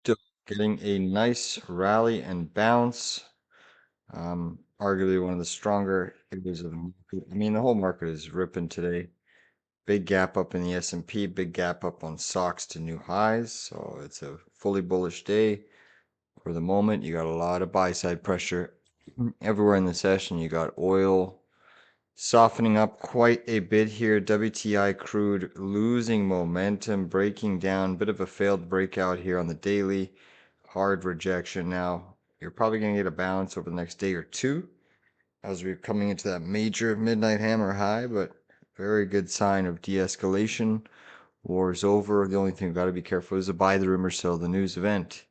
Still getting a nice rally and bounce. Arguably one of the stronger areas of the market. I mean, the whole market is ripping today. Big gap up in the S&P, big gap up on SOXX to new highs. So it's a fully bullish day for the moment. You got a lot of buy side pressure everywhere in the session. You got oil softening up quite a bit here. WTI crude losing momentum, breaking down. Bit of a failed breakout here on the daily. Hard rejection now. You're probably going to get a bounce over the next day or two as we're coming into that major midnight hammer high, but very good sign of de-escalation. War is over. The only thing we've got to be careful is to buy the rumor sell the news event.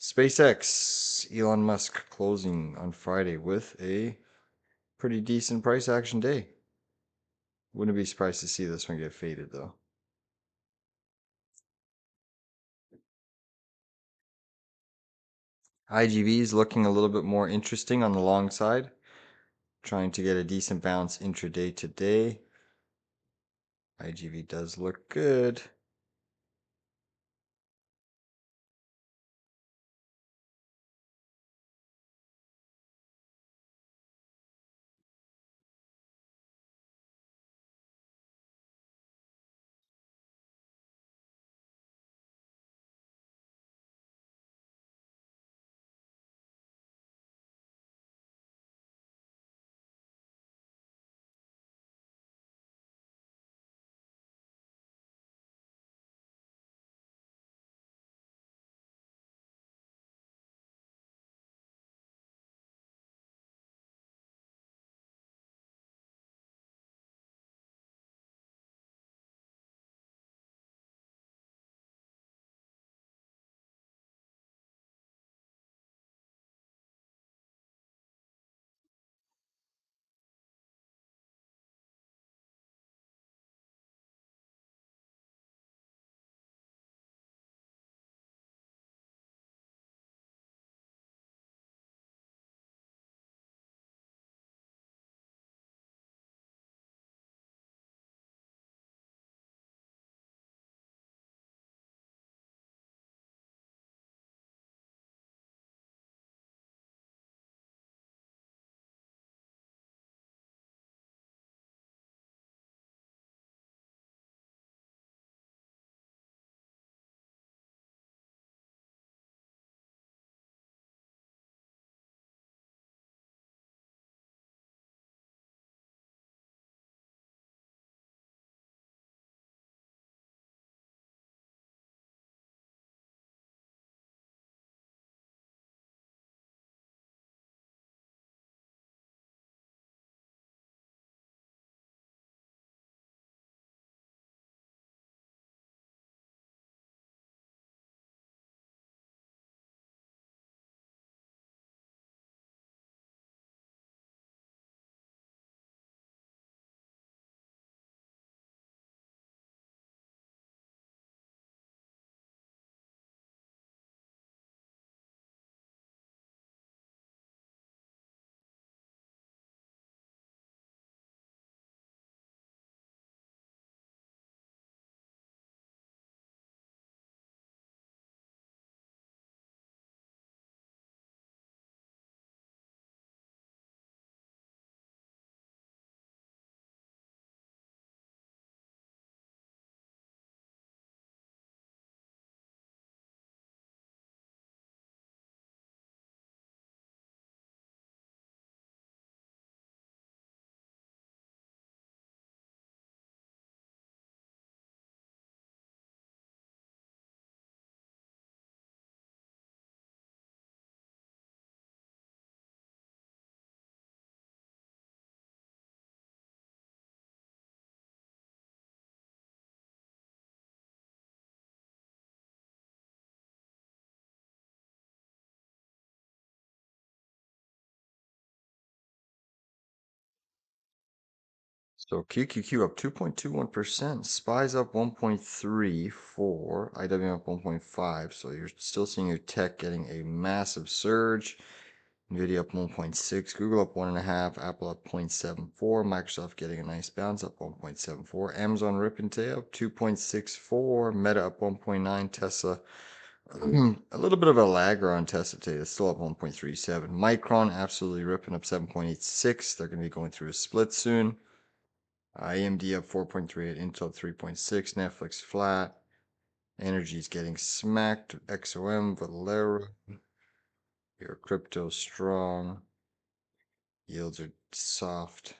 SpaceX, Elon Musk closing on Friday with a pretty decent price action day. Wouldn't be surprised to see this one get faded though. IGV is looking a little bit more interesting on the long side, trying to get a decent bounce intraday today. IGV does look good. So QQQ up 2.21%, SPY's up 1.34, IWM up 1.5. So you're still seeing your tech getting a massive surge. Nvidia up 1.6, Google up 1.5, Apple up 0.74, Microsoft getting a nice bounce up 1.74, Amazon ripping today up 2.64, Meta up 1.9, Tesla a little bit of a lagger on Tesla today. It's still up 1.37. Micron absolutely ripping up 7.86. They're going to be going through a split soon. AMD up 4.38, Intel 3.6, Netflix flat. Energy's getting smacked. XOM, Valero. Your crypto strong. Yields are soft.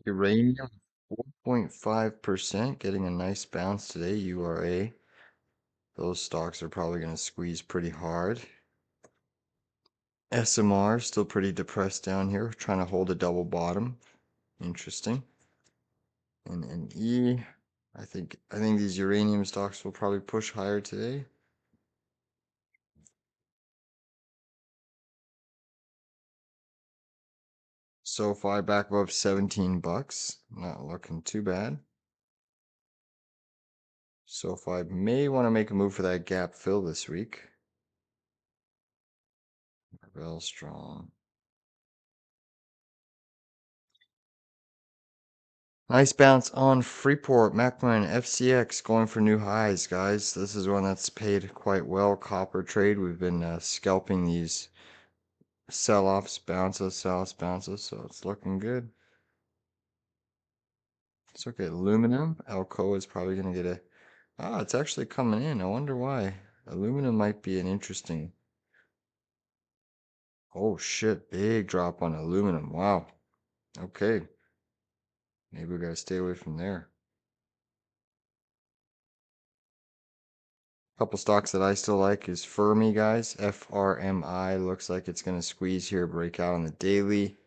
Uranium 4.5%, getting a nice bounce today. URA. Those stocks are probably going to squeeze pretty hard. SMR still pretty depressed down here, trying to hold a double bottom. Interesting. And E, I think these uranium stocks will probably push higher today. SoFi back above 17 bucks. Not looking too bad. SoFi may want to make a move for that gap fill this week. Real strong. Nice bounce on Freeport, Macmillan, FCX going for new highs, guys. This is one that's paid quite well. Copper trade. We've been scalping these sell-offs, bounces, sell-offs, bounces, so it's looking good. Let's look at aluminum. Alcoa is probably going to get a... Ah, it's actually coming in. I wonder why. Aluminum might be an interesting... Oh shit, big drop on aluminum. Wow. Okay. Maybe we gotta stay away from there. Couple stocks that I still like is Fermi, guys. FRMI looks like it's gonna squeeze here, break out on the daily.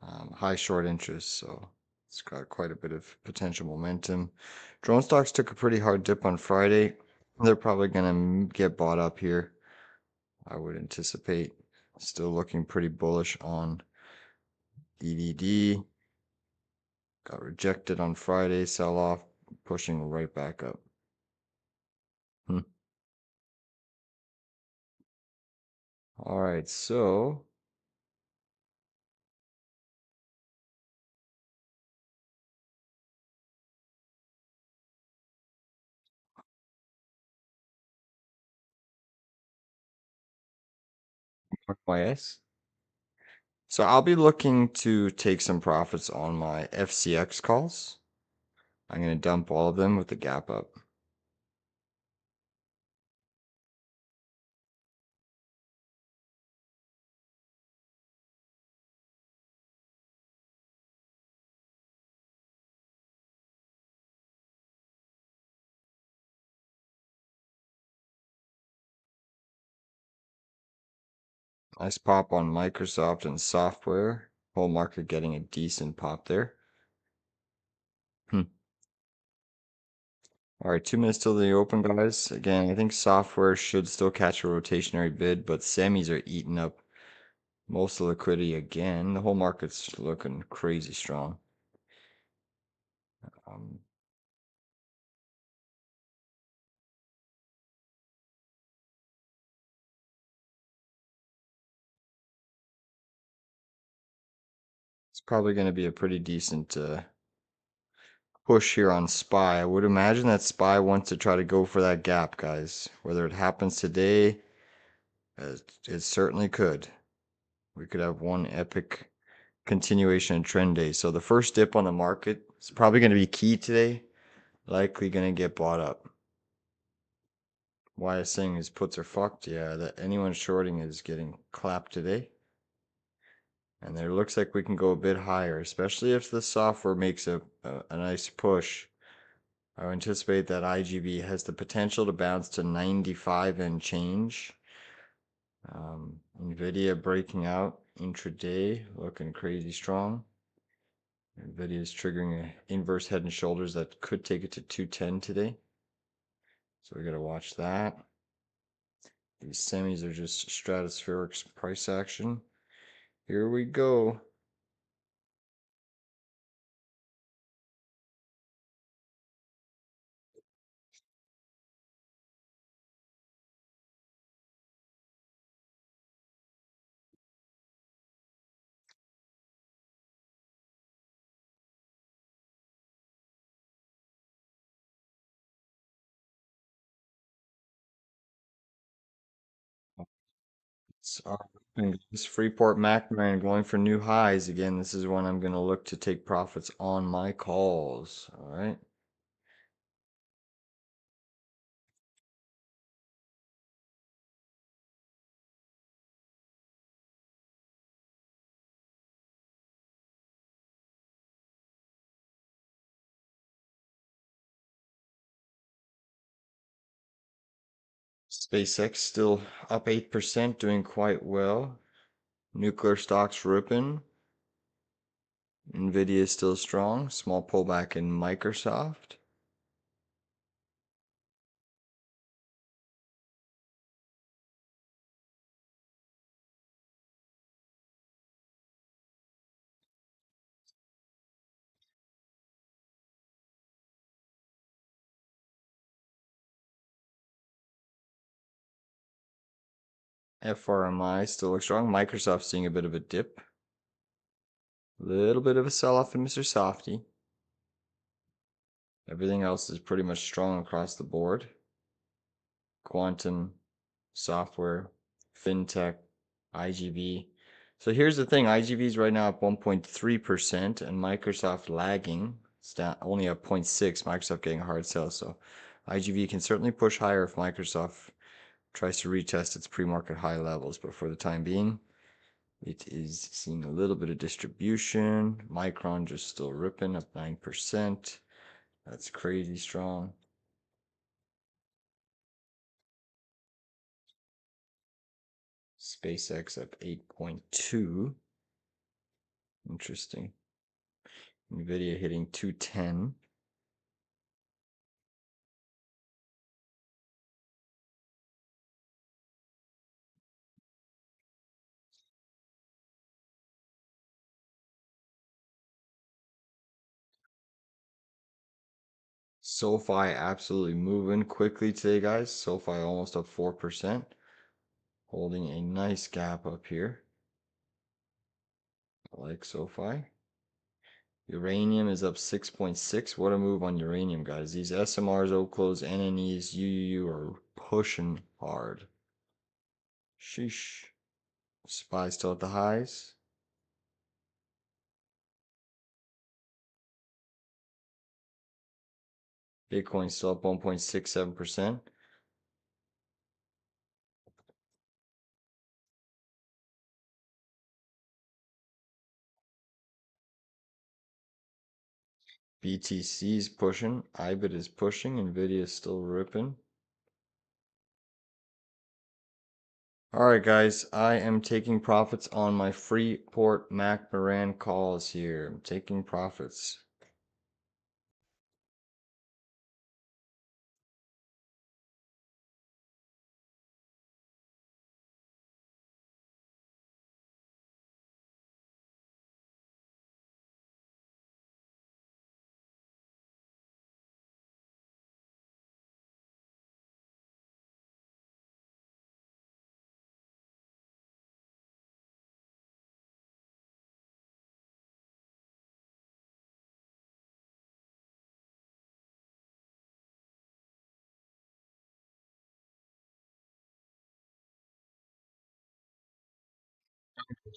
High short interest, so it's got quite a bit of potential momentum. Drone stocks took a pretty hard dip on Friday. They're probably gonna get bought up here. I would anticipate. Still looking pretty bullish on EDD. Got rejected on Friday, sell off, pushing right back up. All right, so YS. So I'll be looking to take some profits on my FCX calls. I'm going to dump all of them with the gap up. Nice pop on Microsoft and software. Whole market getting a decent pop there. All right, 2 minutes till the open, guys. Again, I think software should still catch a rotationary bid, but semis are eating up most of the liquidity again. The whole market's looking crazy strong. Um, it's probably going to be a pretty decent push here on SPY. I would imagine that SPY wants to try to go for that gap, guys. Whether it happens today, it certainly could. We could have one epic continuation and trend day. So the first dip on the market is probably going to be key today. Likely going to get bought up. Why I'm saying his puts are fucked. Yeah, that anyone shorting is getting clapped today. And there looks like we can go a bit higher, especially if the software makes a nice push. I anticipate that IGB has the potential to bounce to 95 and change. Nvidia breaking out intraday, looking crazy strong. Nvidia is triggering an inverse head and shoulders that could take it to 210 today. So we got to watch that. These semis are just stratospheric price action. Here we go. This Freeport McMoran going for new highs again. This is when I'm going to look to take profits on my calls. All right. SpaceX still up 8%, doing quite well. Nuclear stocks ripping. Nvidia is still strong. Small pullback in Microsoft. FRMI still looks strong. Microsoft seeing a bit of a dip. Little bit of a sell-off in Mr. Softy. Everything else is pretty much strong across the board. Quantum, software, fintech, IGV. So here's the thing, IGV is right now at 1.3% and Microsoft lagging. It's down only at 0.6, Microsoft getting a hard sell. So IGV can certainly push higher if Microsoft tries to retest its pre-market high levels. But for the time being, it is seeing a little bit of distribution. Micron just still ripping up 9%. That's crazy strong. SpaceX up 8.2. Interesting. Nvidia hitting 210. SoFi absolutely moving quickly today, guys. SoFi almost up 4%. Holding a nice gap up here. I like SoFi. Uranium is up 6.6. What a move on uranium, guys. These SMRs, OCLOs, NNEs, UUU are pushing hard. Sheesh. SPY still at the highs. Bitcoin still up 1.67%. BTC is pushing. IBIT is pushing. Nvidia is still ripping. All right, guys, I am taking profits on my Freeport McMoran calls here. I'm taking profits.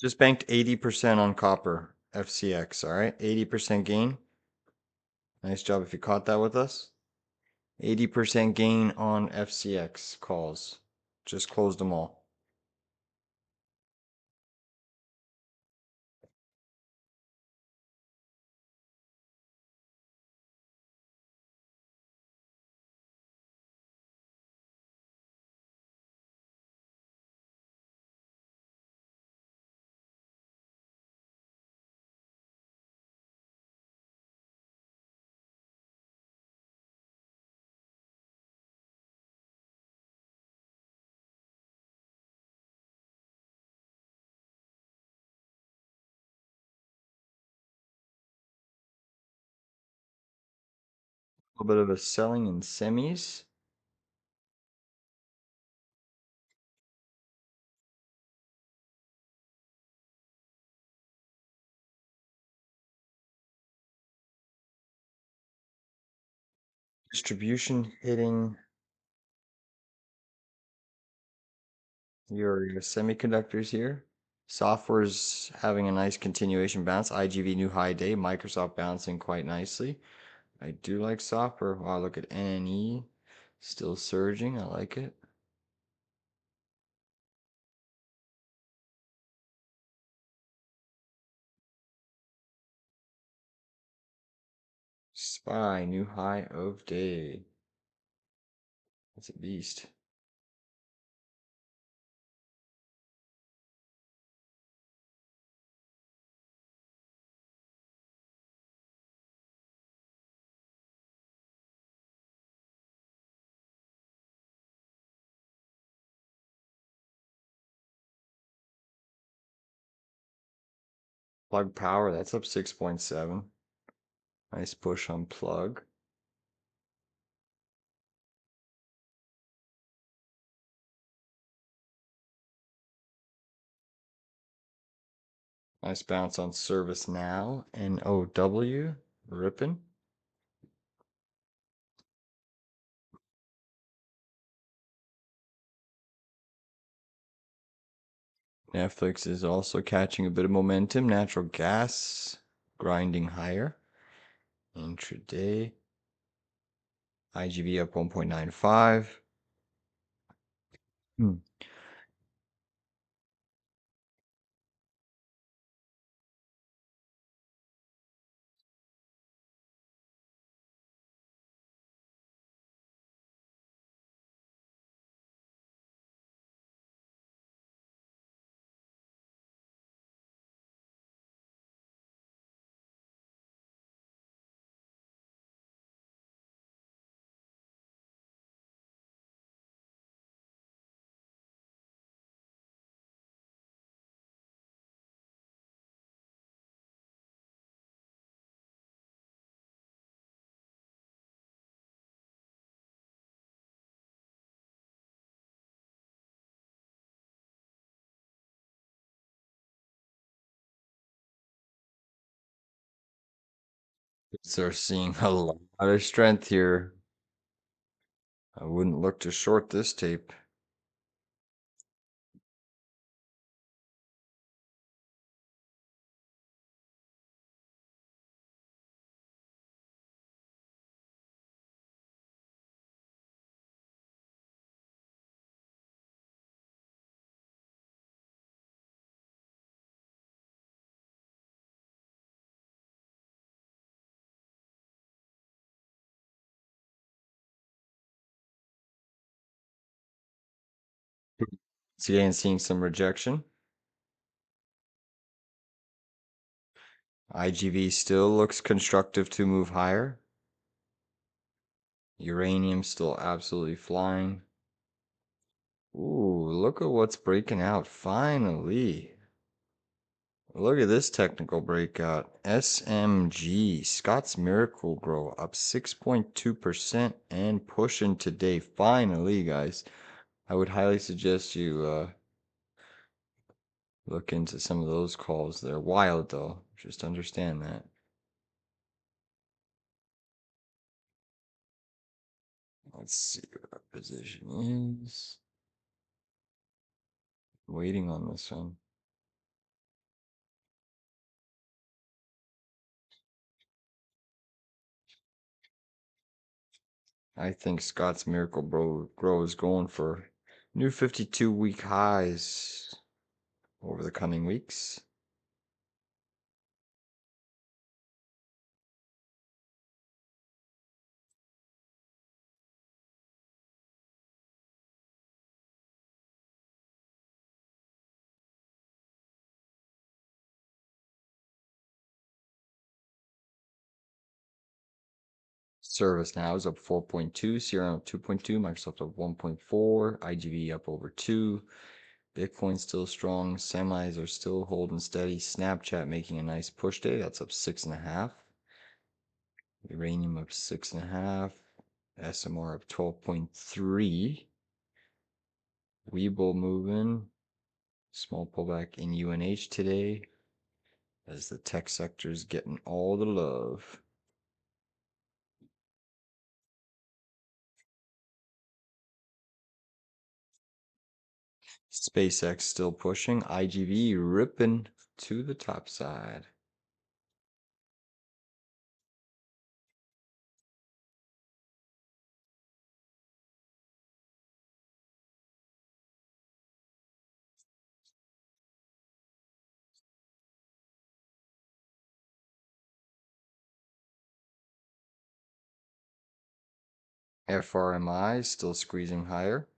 Just banked 80% on copper, FCX, all right? 80% gain. Nice job if you caught that with us. 80% gain on FCX calls. Just closed them all. A little bit of a selling in semis. Distribution hitting your semiconductors here. Software's having a nice continuation bounce. IGV new high day. Microsoft bouncing quite nicely. I do like software. Wow, look at NNE. Still surging. I like it. SPY, new high of day. That's a beast. Plug power, that's up 6.7. Nice push on plug. Nice bounce on service now. NOW, ripping. Netflix is also catching a bit of momentum. Natural gas grinding higher. Intraday. IGV up 1.95. Hmm. So we're seeing a lot of strength here. I wouldn't look to short this tape. Once again, seeing some rejection. IGV still looks constructive to move higher. Uranium still absolutely flying. Ooh, look at what's breaking out finally. Look at this technical breakout. SMG, Scott's Miracle Grow up 6.2% and pushing today. Finally, guys. I would highly suggest you look into some of those calls. They're wild though. Just understand that. Let's see what our position is. Waiting on this one. I think Scott's Miracle Grow is going for new 52-week highs over the coming weeks. ServiceNow is up 4.2, CRM up 2.2, Microsoft up 1.4, IGV up over 2. Bitcoin still strong. Semis are still holding steady. Snapchat making a nice push day. That's up 6.5. Uranium up 6.5. SMR up 12.3. Webull moving. Small pullback in UNH today as the tech sector is getting all the love. SpaceX still pushing. IGV ripping to the top side. FRMI still squeezing higher.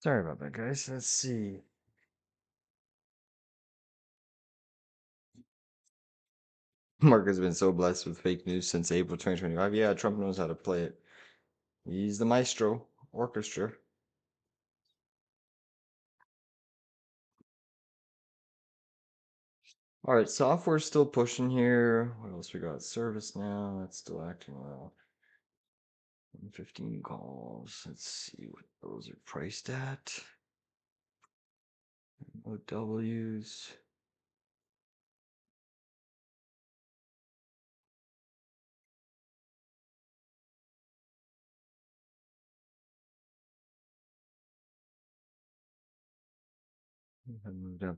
Sorry about that, guys. Let's see. Mark has been so blessed with fake news since April 2025. Yeah, Trump knows how to play it. He's the maestro, orchestra. All right, software's still pushing here. What else we got? Service now. That's still acting well. 15 calls. Let's see what those are priced at. OWs. Have moved up.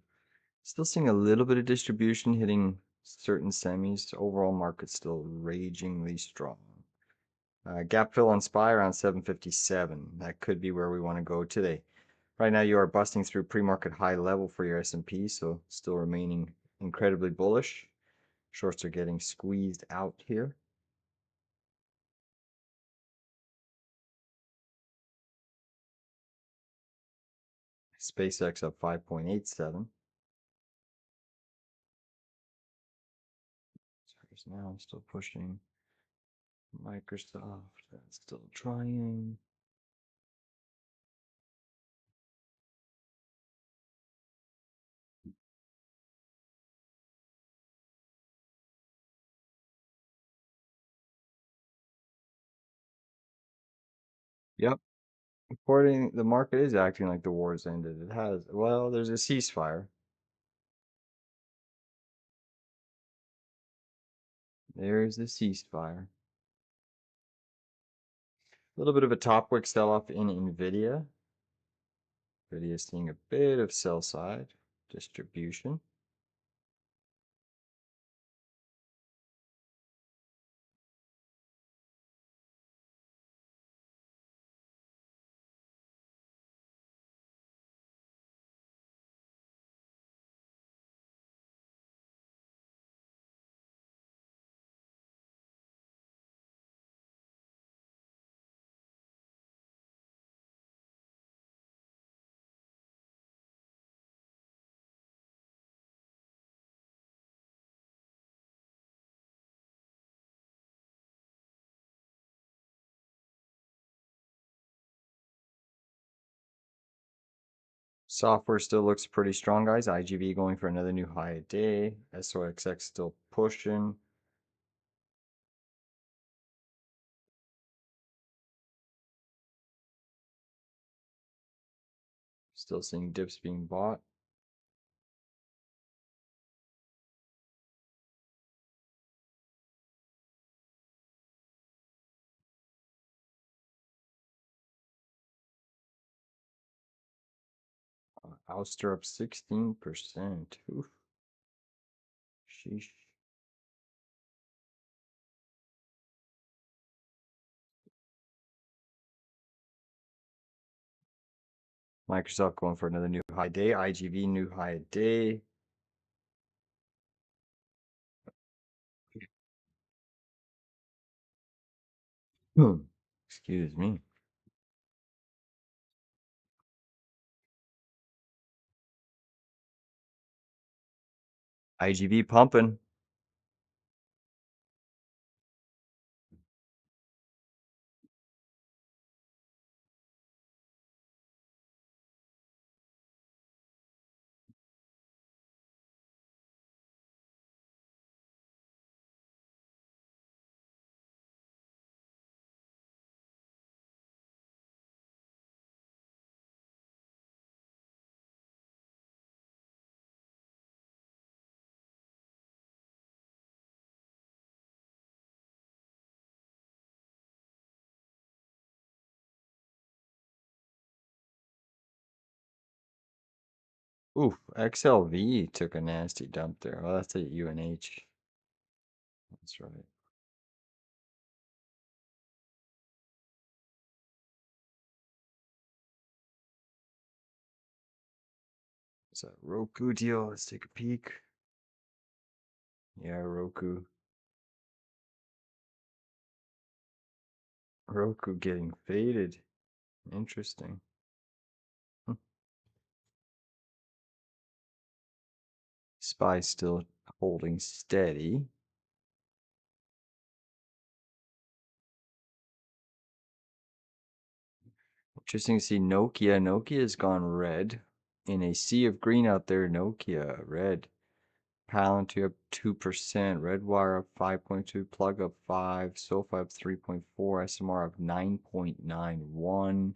Still seeing a little bit of distribution hitting certain semis. Overall market still ragingly strong. Gap fill on SPY around 757. That could be where we want to go today. Right now you are busting through pre-market high level for your S&P, so still remaining incredibly bullish. Shorts are getting squeezed out here. SpaceX up 5.87. Now I'm still pushing. Microsoft, that's still trying. Yep. According, the market is acting like the war's ended. It has. Well, there's a ceasefire. There's the ceasefire. A little bit of a top wick sell-off in Nvidia. Nvidia seeing a bit of sell side distribution. Software still looks pretty strong, guys. IGV going for another new high a day. SOXX still pushing. Still seeing dips being bought. Ouster up 16%. Oof. Sheesh. Microsoft going for another new high day. IGV new high a day. Excuse me. IGV pumping. Oof, XLV took a nasty dump there. Well, that's a UNH. That's right. It's a Roku deal. Let's take a peek. Yeah, Roku. Roku getting faded. Interesting. Hmm. Spy still holding steady. Interesting to see Nokia. Nokia has gone red. In a sea of green out there, Nokia red. Palantir up 2%. Redwire up 5.2. Plug up 5. SoFi up 3.4. SMR up 9.91.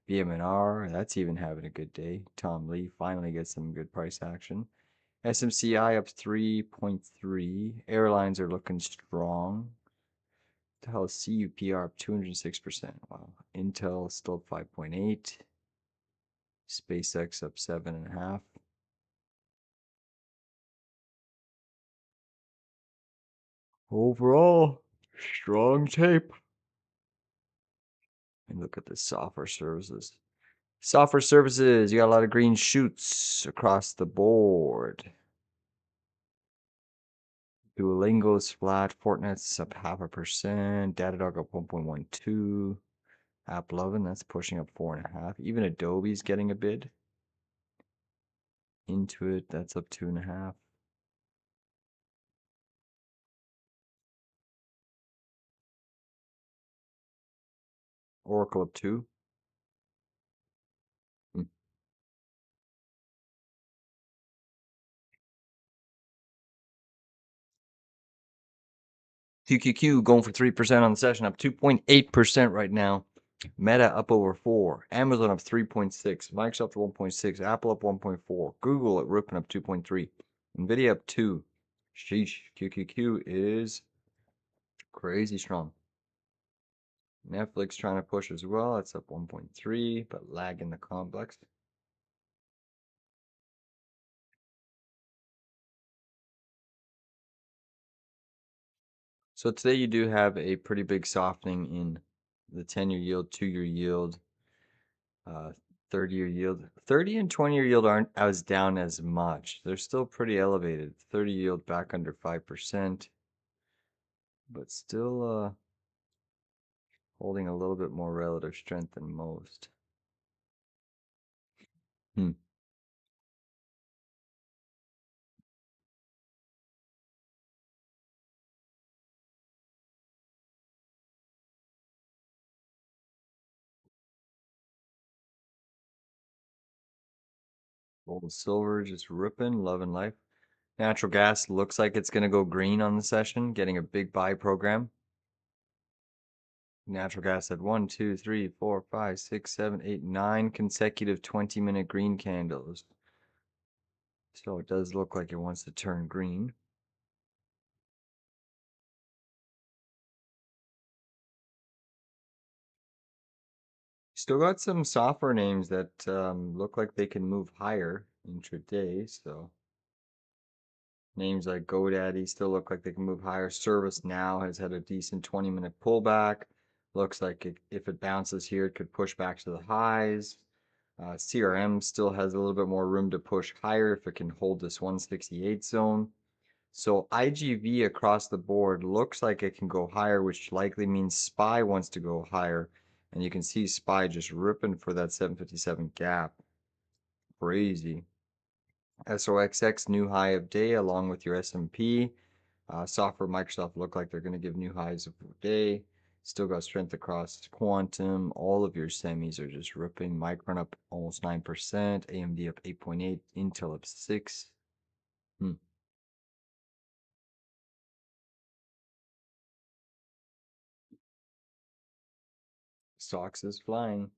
BMNR, that's even having a good day. Tom Lee finally gets some good price action. SMCI up 3.3. Airlines are looking strong. The hell is CUPR up 206%. Wow. Intel still up 5.8. SpaceX up 7.5. Overall, strong tape. And look at the software services. Software services, you got a lot of green shoots across the board. Duolingo's flat, Fortnite's up 0.5%, Datadog up 1.12, AppLovin, that's pushing up 4.5. Even Adobe's getting a bid. Intuit, that's up 2.5. Oracle up 2. Hmm. QQQ going for 3% on the session, up 2.8% right now. Meta up over 4. Amazon up 3.6. Microsoft 1.6. Apple up 1.4. Google at ripping up 2.3. Nvidia up 2. Sheesh. QQQ is crazy strong. Netflix trying to push as well. It's up 1.3, but lag in the complex. So today you do have a pretty big softening in the 10-year yield, 2-year yield, uh, 30-year yield. 30 and 20-year yield aren't as down as much. They're still pretty elevated. 30 yield back under 5%, but still holding a little bit more relative strength than most. Hmm. Gold and silver just ripping, loving life. Natural gas looks like it's going to go green on the session, getting a big buy program. Natural gas had 1, 2, 3, 4, 5, 6, 7, 8, 9 consecutive 20-minute green candles. So it does look like it wants to turn green. Still got some software names that look like they can move higher intraday. So names like GoDaddy still look like they can move higher. ServiceNow has had a decent 20-minute pullback. Looks like if it bounces here, it could push back to the highs. CRM still has a little bit more room to push higher if it can hold this 168 zone. So IGV across the board looks like it can go higher, which likely means SPY wants to go higher. And you can see SPY just ripping for that 757 gap. Crazy. SOXX new high of day along with your S&P. Software Microsoft look like they're going to give new highs of the day. Still got strength across quantum. All of your semis are just ripping. Micron up almost 9%. AMD up 8.8. Intel up 6. Hmm. SOXX is flying.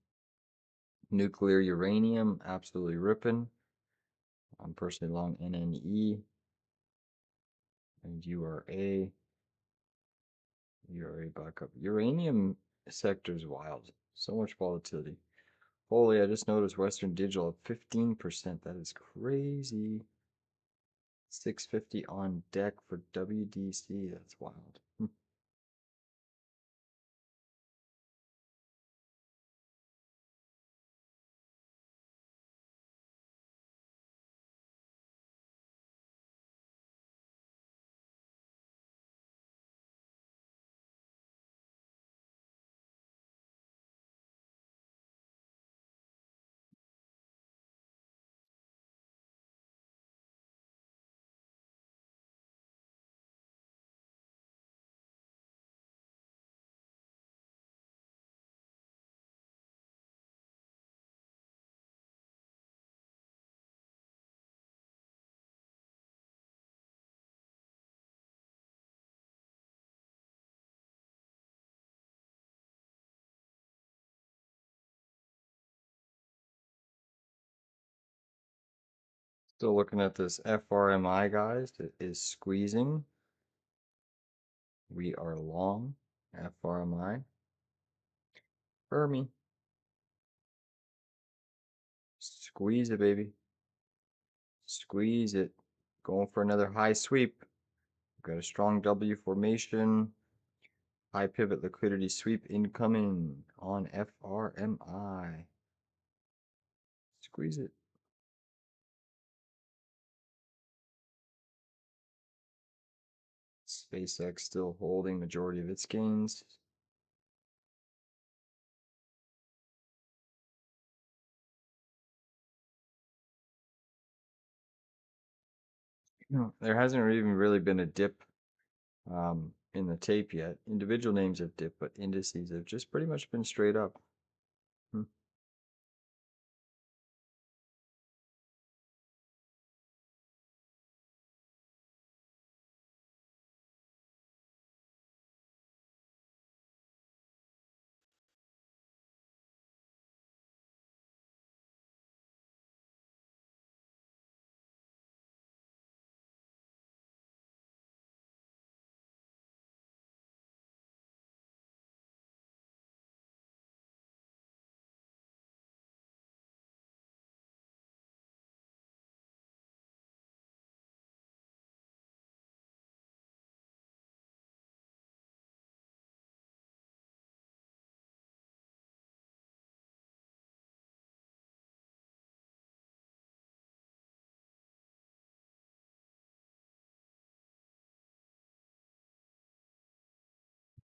Nuclear uranium, absolutely ripping. I'm personally long NNE and URA. URA back up. Uranium sector is wild. So much volatility. Holy, I just noticed Western Digital up 15%. That is crazy. 650 on deck for WDC. That's wild. Still looking at this FRMI, guys. It is squeezing. We are long. FRMI. Fermi. Squeeze it, baby. Squeeze it. Going for another high sweep. Got a strong W formation. High pivot liquidity sweep incoming on FRMI. Squeeze it. SpaceX still holding majority of its gains. There hasn't even really been a dip in the tape yet. Individual names have dipped, but indices have just pretty much been straight up. Hmm.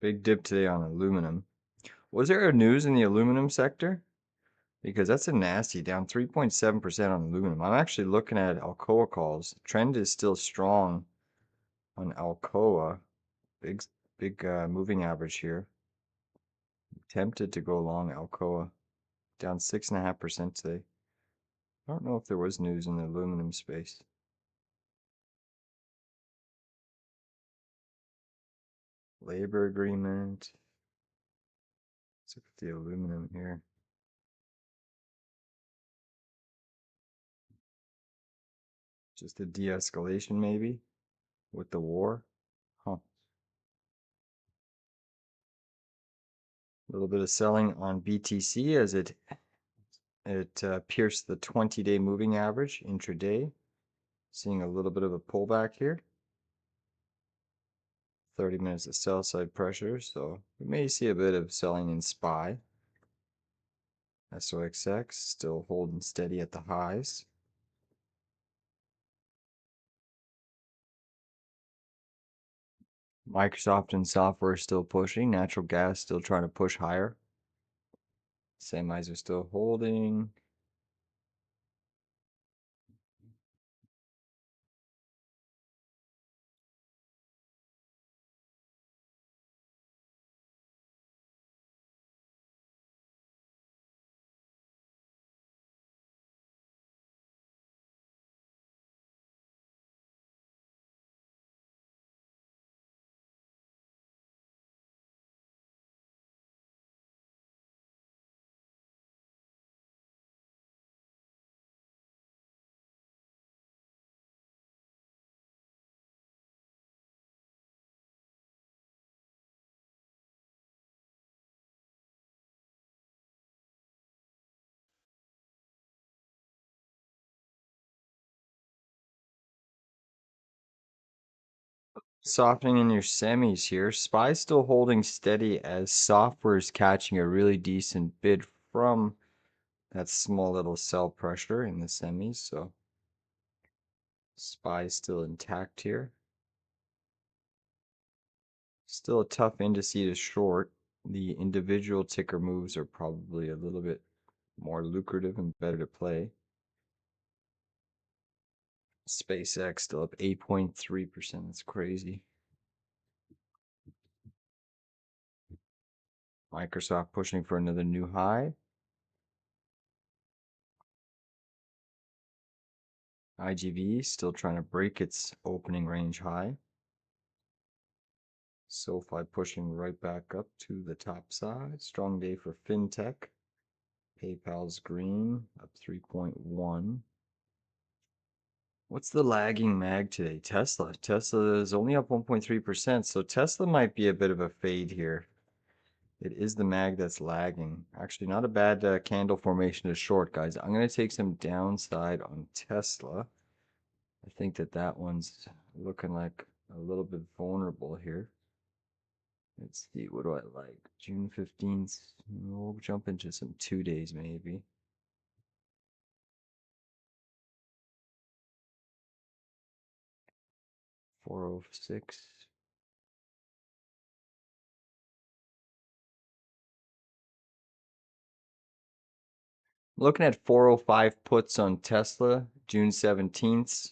Big dip today on aluminum. Was there news in the aluminum sector? Because that's a nasty, down 3.7% on aluminum. I'm actually looking at Alcoa calls. Trend is still strong on Alcoa. Big, big moving average here. Tempted to go long Alcoa. Down 6.5% today. I don't know if there was news in the aluminum space. Labor agreement. Let's look at the aluminum here. Just a de-escalation maybe with the war. Huh. A little bit of selling on BTC as it pierced the 20-day moving average intraday. Seeing a little bit of a pullback here. 30 minutes of sell side pressure, so we may see a bit of selling in SPY. SOXX still holding steady at the highs. Microsoft and software still pushing. Natural gas still trying to push higher. Semis are still holding. Softening in your semis here. SPY still holding steady as software is catching a really decent bid from that small little sell pressure in the semis. So SPY is still intact here. Still a tough indice to short. The individual ticker moves are probably a little bit more lucrative and better to play. SpaceX still up 8.3%. That's crazy. Microsoft pushing for another new high. IGV still trying to break its opening range high. SoFi pushing right back up to the top side. Strong day for FinTech. PayPal's green, up 3.1. What's the lagging mag today? Tesla. Tesla is only up 1.3%, so Tesla might be a bit of a fade here. It is the mag that's lagging. Actually, not a bad candle formation to short, guys. I'm going to take some downside on Tesla. I think that one's looking like a little bit vulnerable here. Let's see, what do I like? June 15th. We'll jump into some 2 days maybe. 406. Looking at 405 puts on Tesla, June 17th.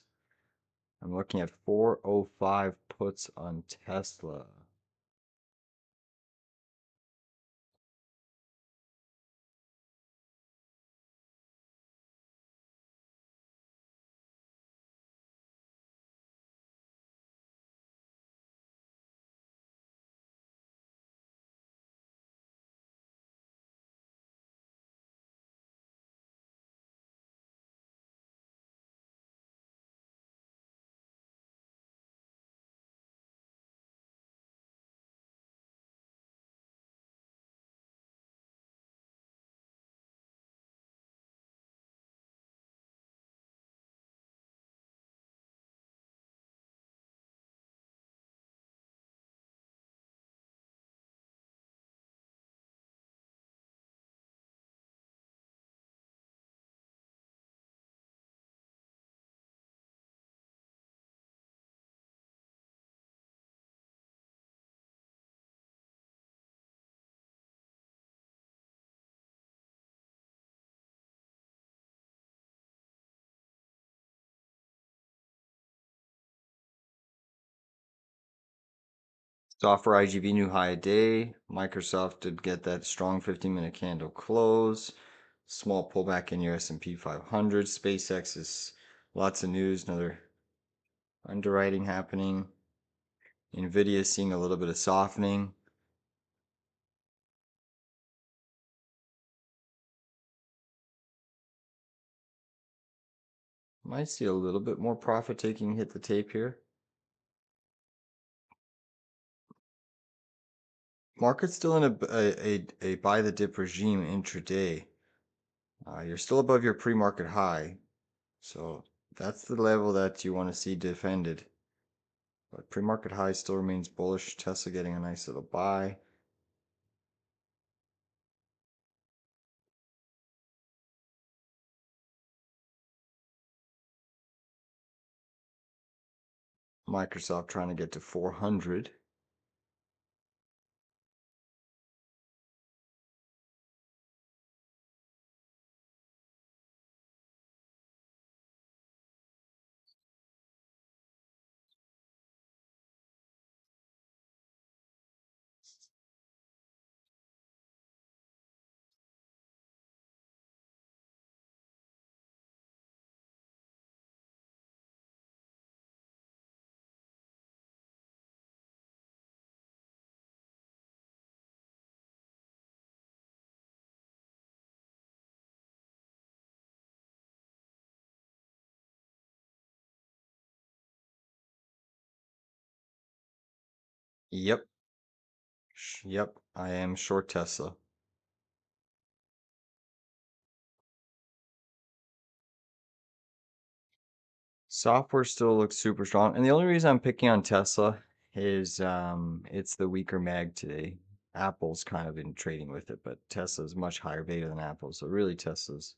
I'm looking at 405 puts on Tesla. Software IGV new high a day. Microsoft did get that strong 15-minute candle close. Small pullback in your S&P 500. SpaceX is lots of news. Another underwriting happening. Nvidia seeing a little bit of softening. Might see a little bit more profit taking hit the tape here. Market's still in a buy the dip regime intraday. You're still above your pre-market high, so that's the level that you want to see defended. But pre-market high still remains bullish. Tesla getting a nice little buy. Microsoft trying to get to 400. Yep. Yep, I am short Tesla. Software still looks super strong. And the only reason I'm picking on Tesla is it's the weaker mag today. Apple's kind of in trading with it, but Tesla's much higher beta than Apple. So really Tesla's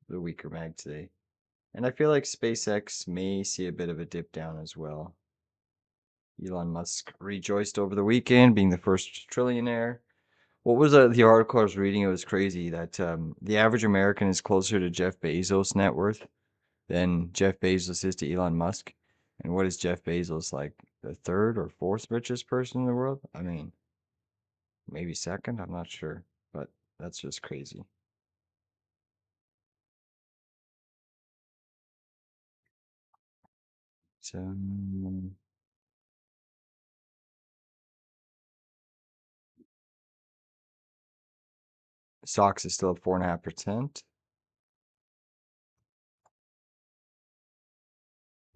the weaker mag today. And I feel like SpaceX may see a bit of a dip down as well. Elon Musk rejoiced over the weekend being the first trillionaire. What was the article I was reading? It was crazy that the average American is closer to Jeff Bezos' net worth than Jeff Bezos is to Elon Musk. And what is Jeff Bezos, like the third or fourth richest person in the world? I mean, maybe second, I'm not sure, but that's just crazy. So SOXX is still at 4.5%.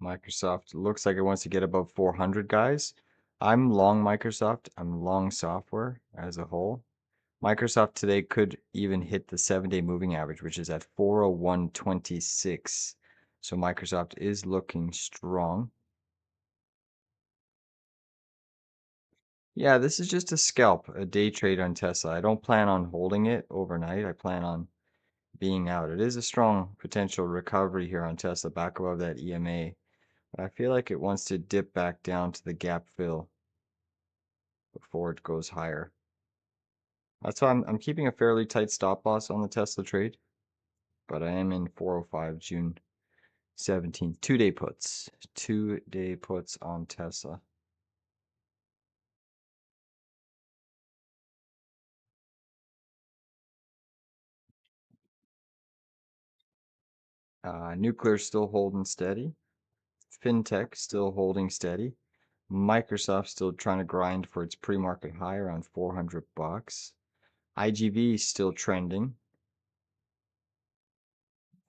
Microsoft looks like it wants to get above 400, guys. I'm long Microsoft. I'm long software as a whole. Microsoft today could even hit the 7-day moving average, which is at 401.26. So Microsoft is looking strong. Yeah, this is just a scalp, a day trade on Tesla. I don't plan on holding it overnight. I plan on being out. It is a strong potential recovery here on Tesla back above that EMA. But I feel like it wants to dip back down to the gap fill before it goes higher. That's why I'm keeping a fairly tight stop loss on the Tesla trade. But I am in 405 June 17th. 2-day puts. 2-day puts on Tesla. Nuclear still holding steady. FinTech still holding steady. Microsoft still trying to grind for its pre-market high around 400 bucks. IGV still trending.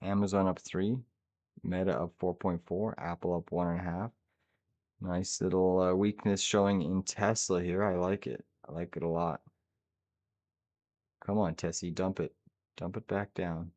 Amazon up 3. Meta up 4.4. Apple up 1.5. Nice little weakness showing in Tesla here. I like it. I like it a lot. Come on, Tessie, dump it. Dump it back down.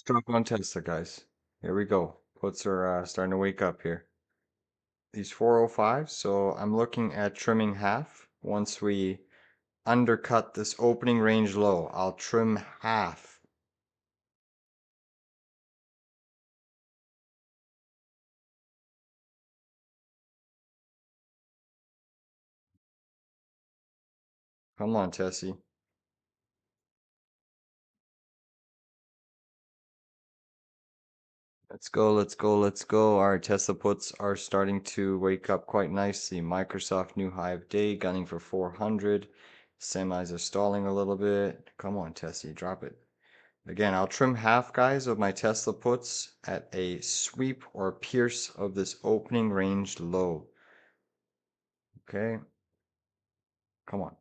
Drop on Tesla, guys. Here we go. Puts are starting to wake up here. These 405, so I'm looking at trimming half. Once we undercut this opening range low, I'll trim half. Come on, Tessie. Let's go, let's go, let's go. Our Tesla puts are starting to wake up quite nicely. Microsoft new high of day, gunning for 400. Semis are stalling a little bit. Come on, Tessie, drop it. Again, I'll trim half, guys, of my Tesla puts at a sweep or pierce of this opening range low. Okay? Come on.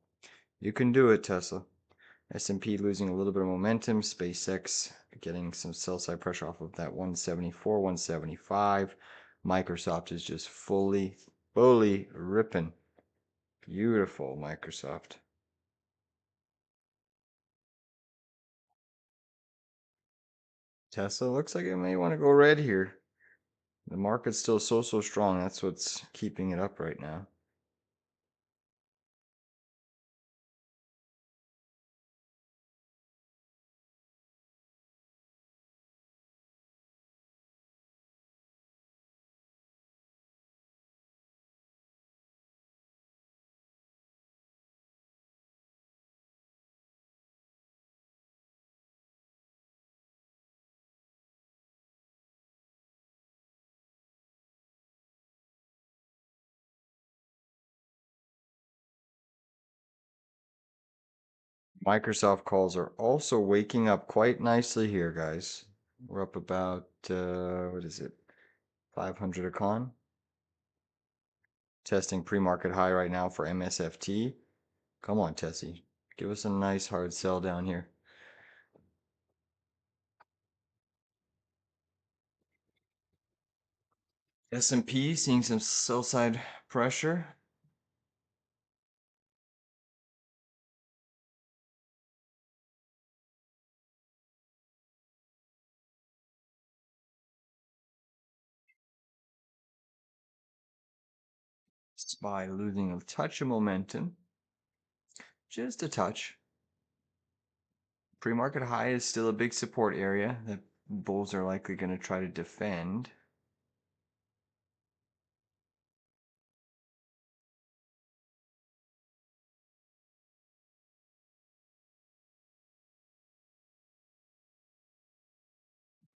You can do it, Tesla. S&P losing a little bit of momentum. SpaceX getting some sell side pressure off of that 174, 175. Microsoft is just fully ripping. Beautiful, Microsoft. Tesla looks like it may want to go red here. The market's still so strong. That's what's keeping it up right now. Microsoft calls are also waking up quite nicely here, guys. We're up about, what is it, 500 a con? Testing pre-market high right now for MSFT. Come on, Tessie. Give us a nice hard sell down here. S&P seeing some sell side pressure. SPY losing a touch of momentum. Just a touch. Pre-market high is still a big support area that bulls are likely going to try to defend.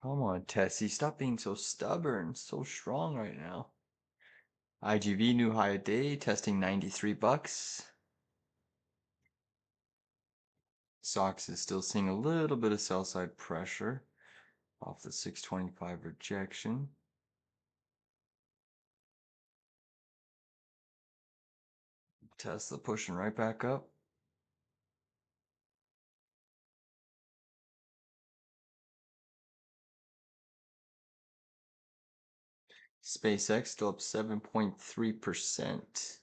Come on, Tessie. Stop being so stubborn. So strong right now. IGV new high a day, testing 93 bucks. SOXX is still seeing a little bit of sell side pressure off the 625 rejection. Tesla pushing right back up. SpaceX still up 7.3%.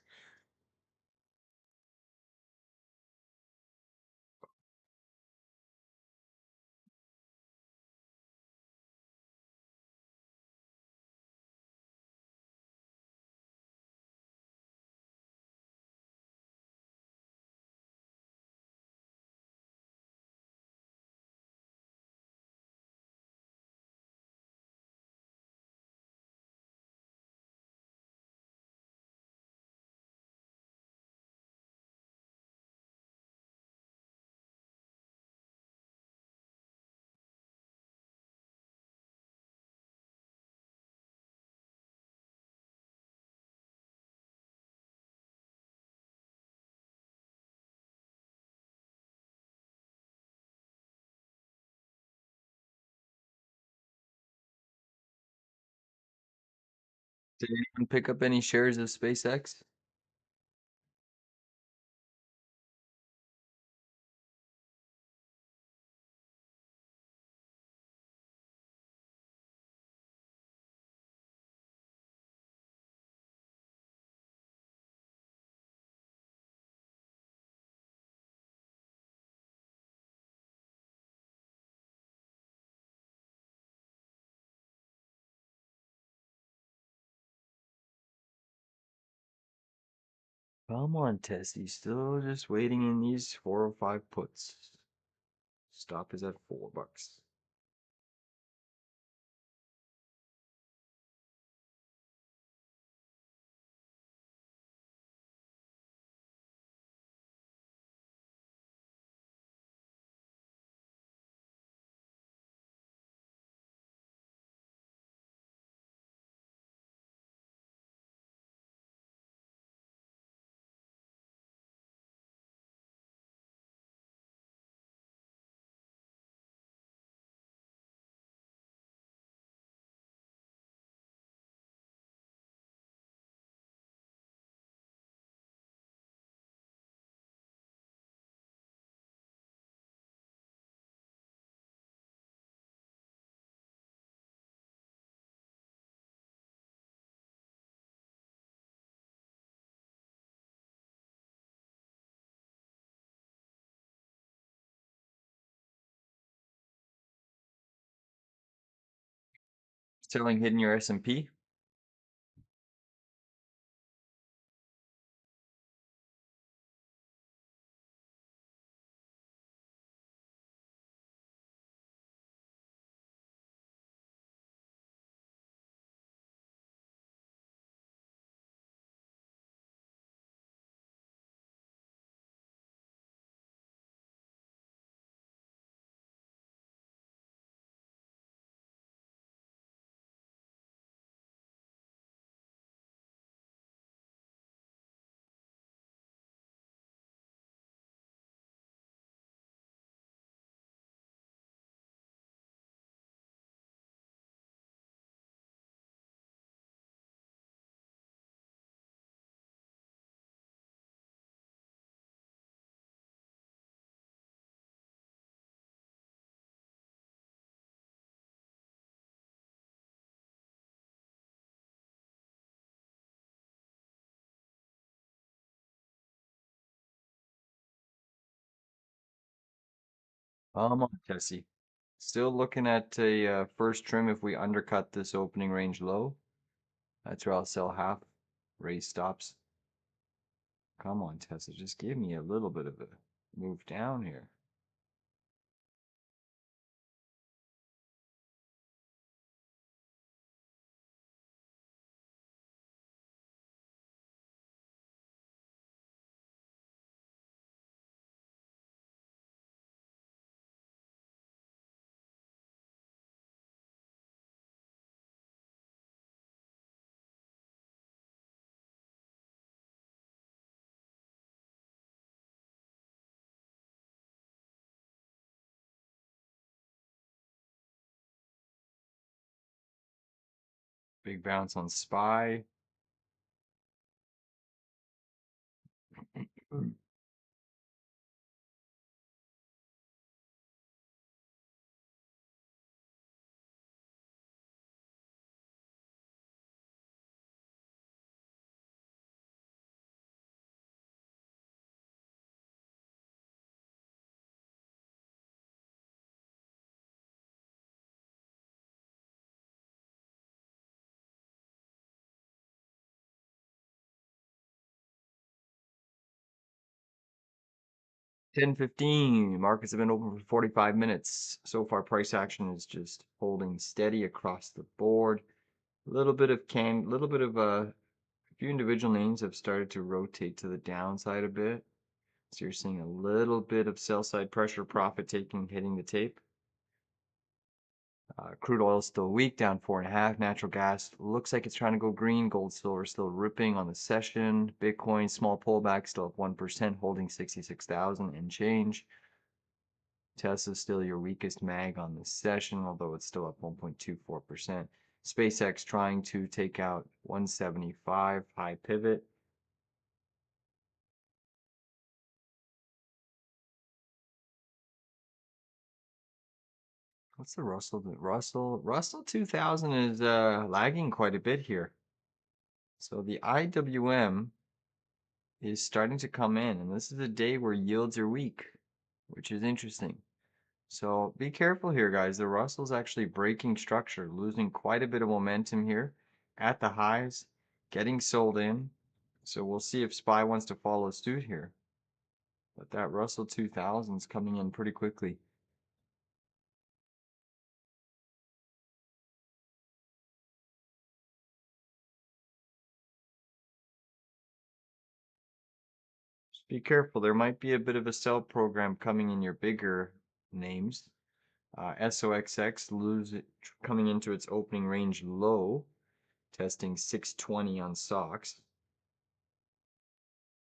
Did anyone pick up any shares of SpaceX? Come on, Tessie. Still just waiting in these 405 puts. Stop is at $4. Sterling hitting your S&P. Come on, Tessie. Still looking at a first trim if we undercut this opening range low. That's where I'll sell half, raise stops. Come on, Tesla, just give me a little bit of a move down here. Big bounce on SPY. Ten 15. Markets have been open for 45 minutes. So far, price action is just holding steady across the board. A little bit of a few individual names have started to rotate to the downside a bit. So you're seeing a little bit of sell side pressure, profit taking, hitting the tape. Crude oil still weak, down 4.5. Natural gas looks like it's trying to go green. Gold, silver still ripping on the session. Bitcoin, small pullback, still up 1%, holding 66,000 and change. Tesla's still your weakest mag on the session, although it's still up 1.24%. SpaceX trying to take out 175, high pivot. What's the Russell? Russell 2000 is lagging quite a bit here. So the IWM is starting to come in, and this is a day where yields are weak, which is interesting. So be careful here, guys. The Russell's actually breaking structure, losing quite a bit of momentum here at the highs, getting sold in. So we'll see if SPY wants to follow suit here. But that Russell 2000 is coming in pretty quickly. Just be careful. There might be a bit of a sell program coming in your bigger names. SOXX coming into its opening range low, testing 620 on SOXX.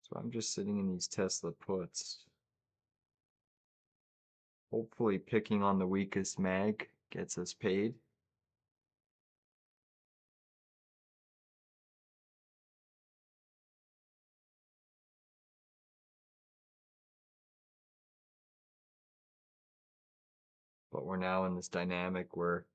So I'm just sitting in these Tesla puts. Hopefully picking on the weakest mag gets us paid. But we're now in this dynamic where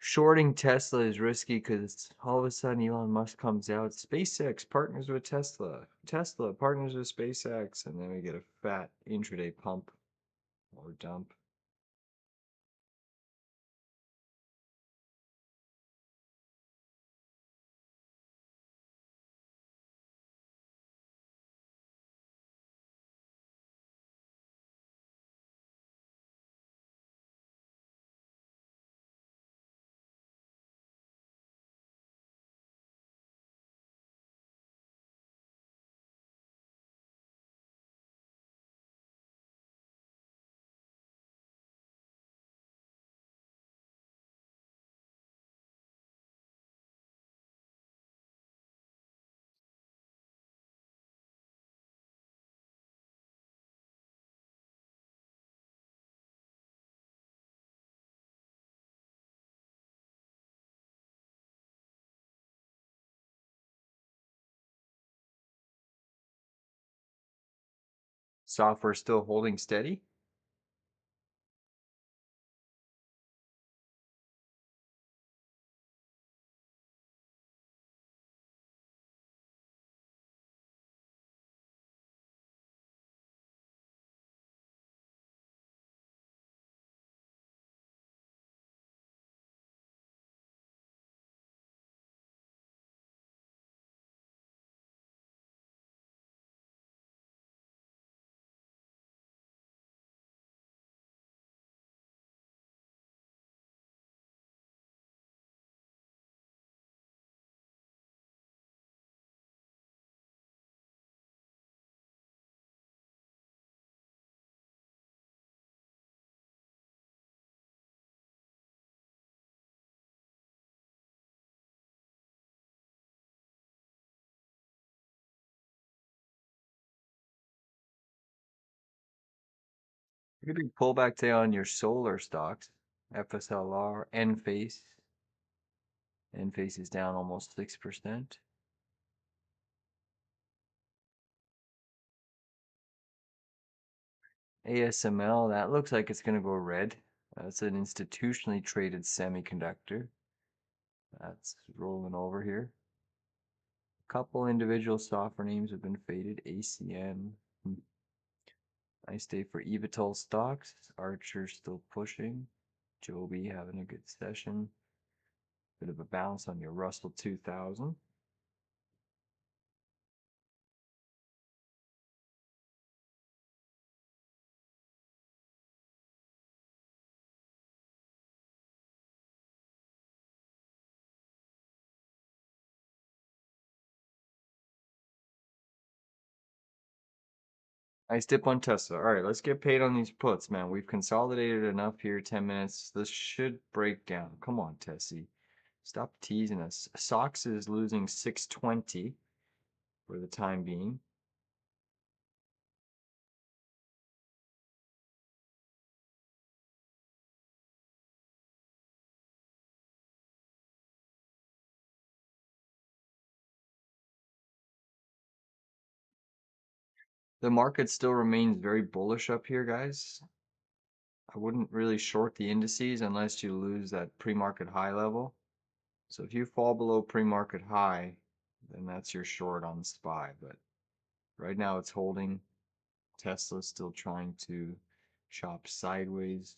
shorting Tesla is risky because all of a sudden Elon Musk comes out, SpaceX partners with Tesla, Tesla partners with SpaceX, and then we get a fat intraday pump or dump. Software still holding steady. Pretty big pullback today on your solar stocks. FSLR, Enphase. Enphase is down almost 6%. ASML, that looks like it's going to go red. That's an institutionally traded semiconductor. That's rolling over here. A couple individual software names have been faded. ACN. Nice day for eVTOL stocks. Archer still pushing. Joby having a good session. Bit of a bounce on your Russell 2000. Nice dip on Tesla. All right, let's get paid on these puts, man. We've consolidated enough here, 10 minutes. This should break down. Come on, Tessie. Stop teasing us. SOX is losing 620 for the time being. The market still remains very bullish up here, guys. I wouldn't really short the indices unless you lose that pre-market high level. So if you fall below pre-market high, then that's your short on the SPY. But right now it's holding. Tesla's still trying to chop sideways.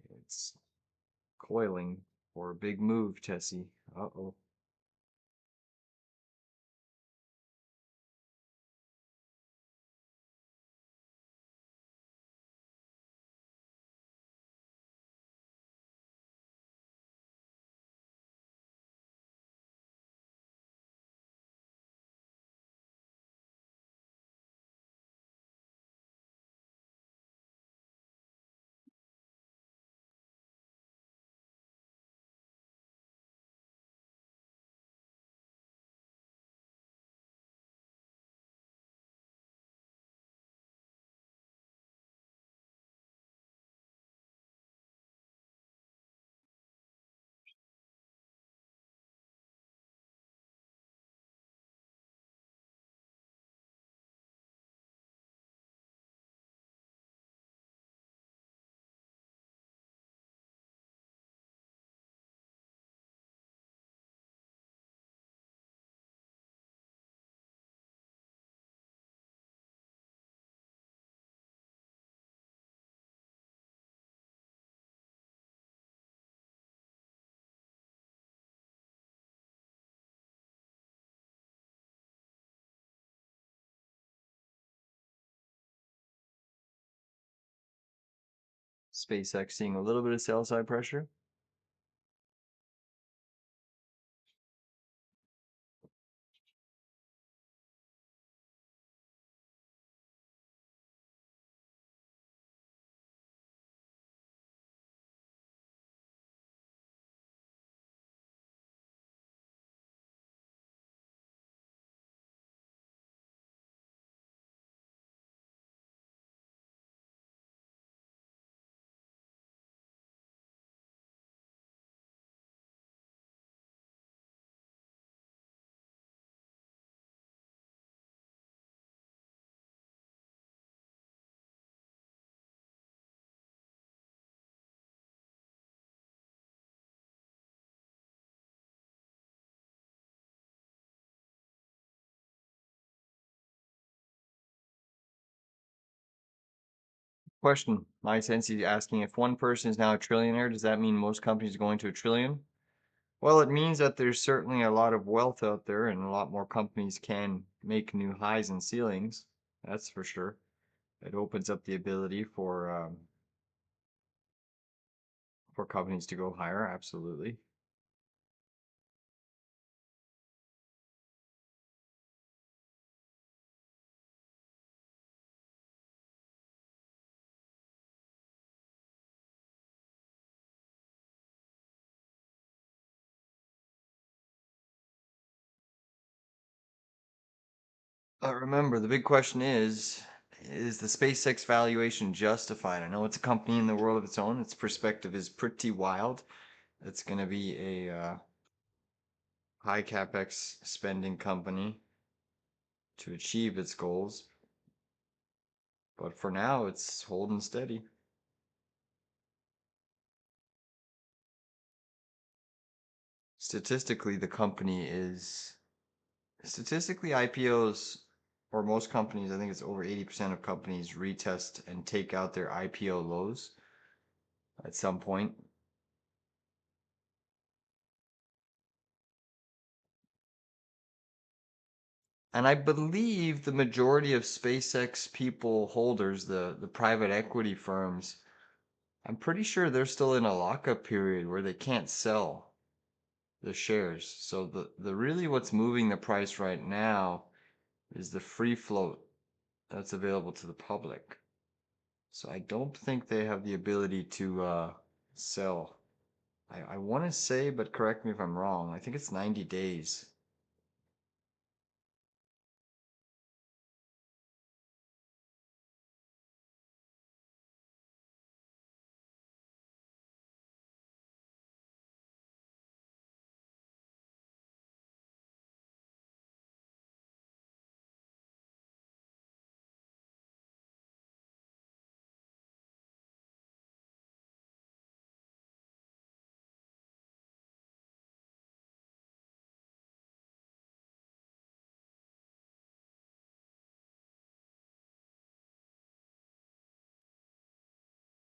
It's coiling for a big move, Tessie. Uh-oh. SpaceX seeing a little bit of sell side pressure. Question. My Sensei asking if one person is now a trillionaire, does that mean most companies are going to a trillion? Well, it means that there's certainly a lot of wealth out there and a lot more companies can make new highs and ceilings. That's for sure. It opens up the ability for companies to go higher, absolutely. Remember, the big question is the SpaceX valuation justified? I know it's a company in the world of its own. Its perspective is pretty wild. It's going to be a high capex spending company to achieve its goals. But for now, it's holding steady. Statistically, the company is statistically IPOs, or most companies, I think it's over 80% of companies retest and take out their IPO lows at some point. And I believe the majority of SpaceX people holders, the private equity firms, I'm pretty sure they're still in a lockup period where they can't sell the shares. So the really what's moving the price right now is the free float that's available to the public. So I don't think they have the ability to sell. I want to say, but correct me if I'm wrong, I think it's 90 days.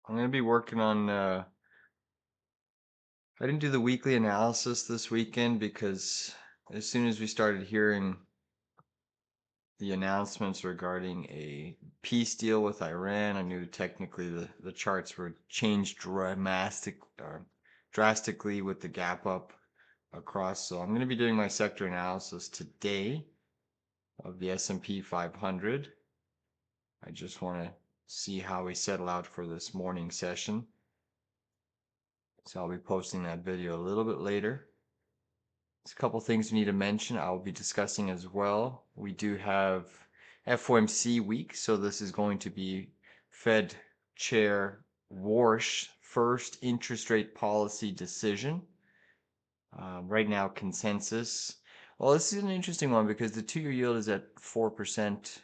I'm going to be working on I didn't do the weekly analysis this weekend because as soon as we started hearing the announcements regarding a peace deal with Iran, I knew technically the charts were changed drastically with the gap up across. So I'm going to be doing my sector analysis today of the S&P 500. I just want to see how we settle out for this morning session. So I'll be posting that video a little bit later. There's a couple things we need to mention I'll be discussing as well. We do have FOMC week, so this is going to be Fed Chair Warsh first interest rate policy decision. Right now, consensus. Well, this is an interesting one because the 2-year yield is at 4%,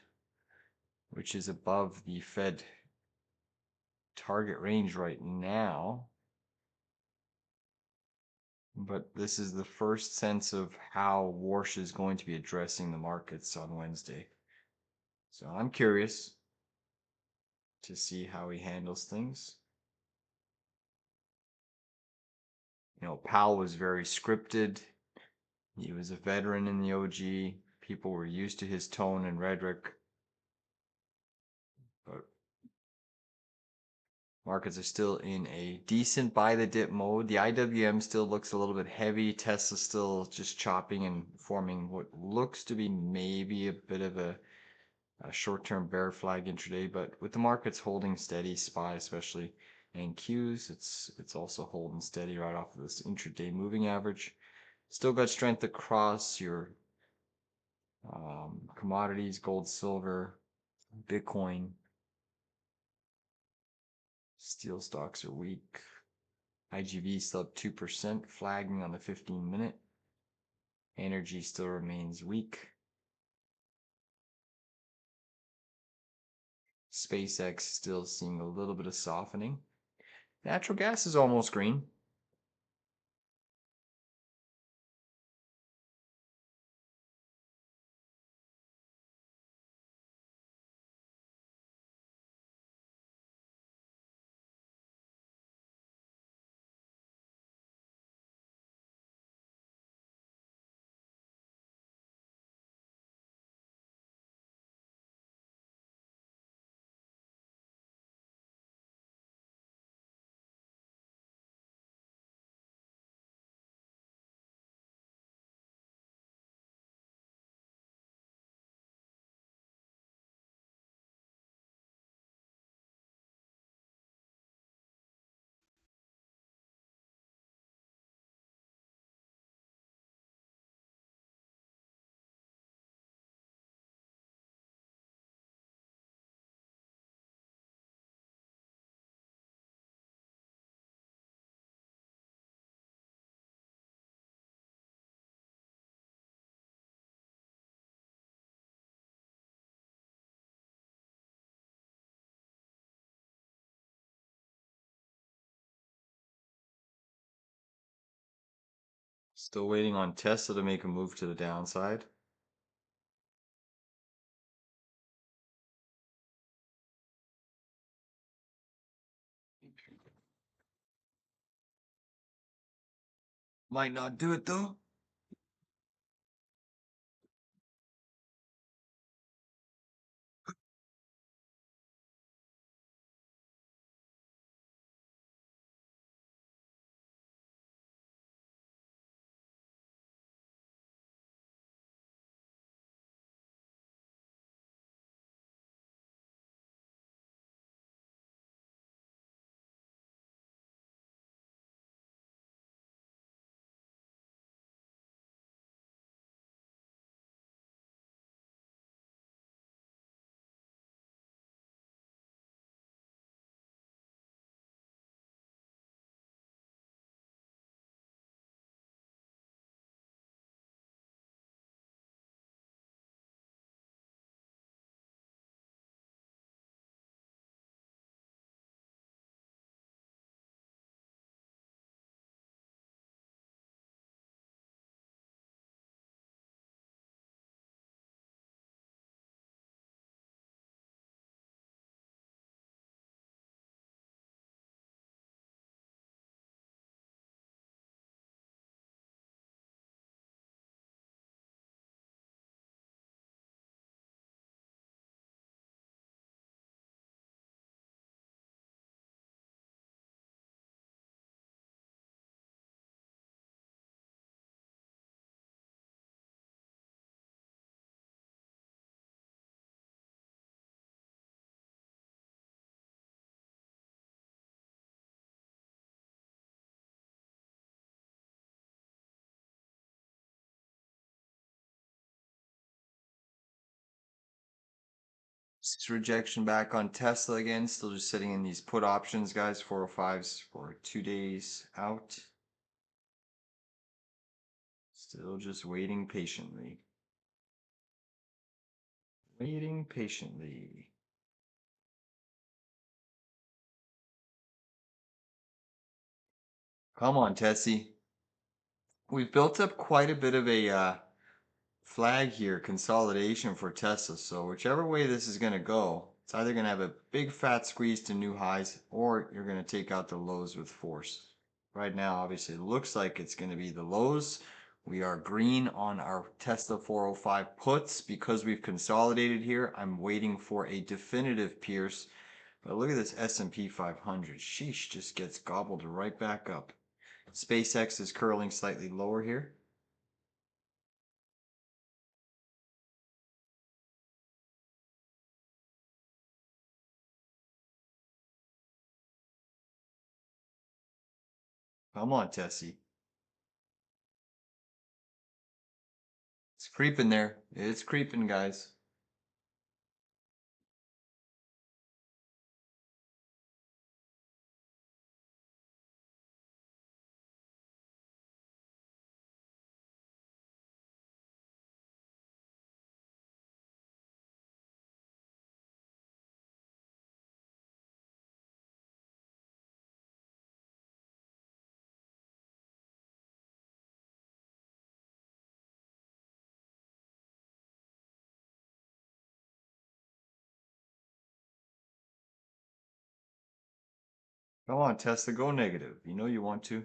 which is above the Fed target range right now. But this is the first sense of how Warsh is going to be addressing the markets on Wednesday. So I'm curious to see how he handles things. You know, Powell was very scripted. He was a veteran in the OG. People were used to his tone and rhetoric. But Markets are still in a decent buy the dip mode. The IWM still looks a little bit heavy. Tesla's still just chopping and forming what looks to be maybe a bit of a short-term bear flag intraday, but with the markets holding steady, SPY especially, and Qs, it's also holding steady right off of this intraday moving average. Still got strength across your commodities, gold, silver, Bitcoin. Steel stocks are weak. IGV still up 2%, flagging on the 15-minute. Energy still remains weak. SpaceX still seeing a little bit of softening. Natural gas is almost green. Still waiting on Tesla to make a move to the downside. Might not do it though. Rejection back on Tesla again. Still just sitting in these put options, guys. 405s for 2 days out. Still just waiting patiently. Waiting patiently. Come on, Tessie. We've built up quite a bit of a flag here, consolidation for Tesla. So whichever way this is going to go, it's either going to have a big fat squeeze to new highs or you're going to take out the lows with force. Right now, obviously, it looks like it's going to be the lows. We are green on our Tesla 405 puts because we've consolidated here. I'm waiting for a definitive pierce But look at this S&P 500. Sheesh, just gets gobbled right back up. SpaceX is curling slightly lower here. Come on, Tessie. It's creeping there. It's creeping, guys. Come on, Tesla, go negative. You know you want to.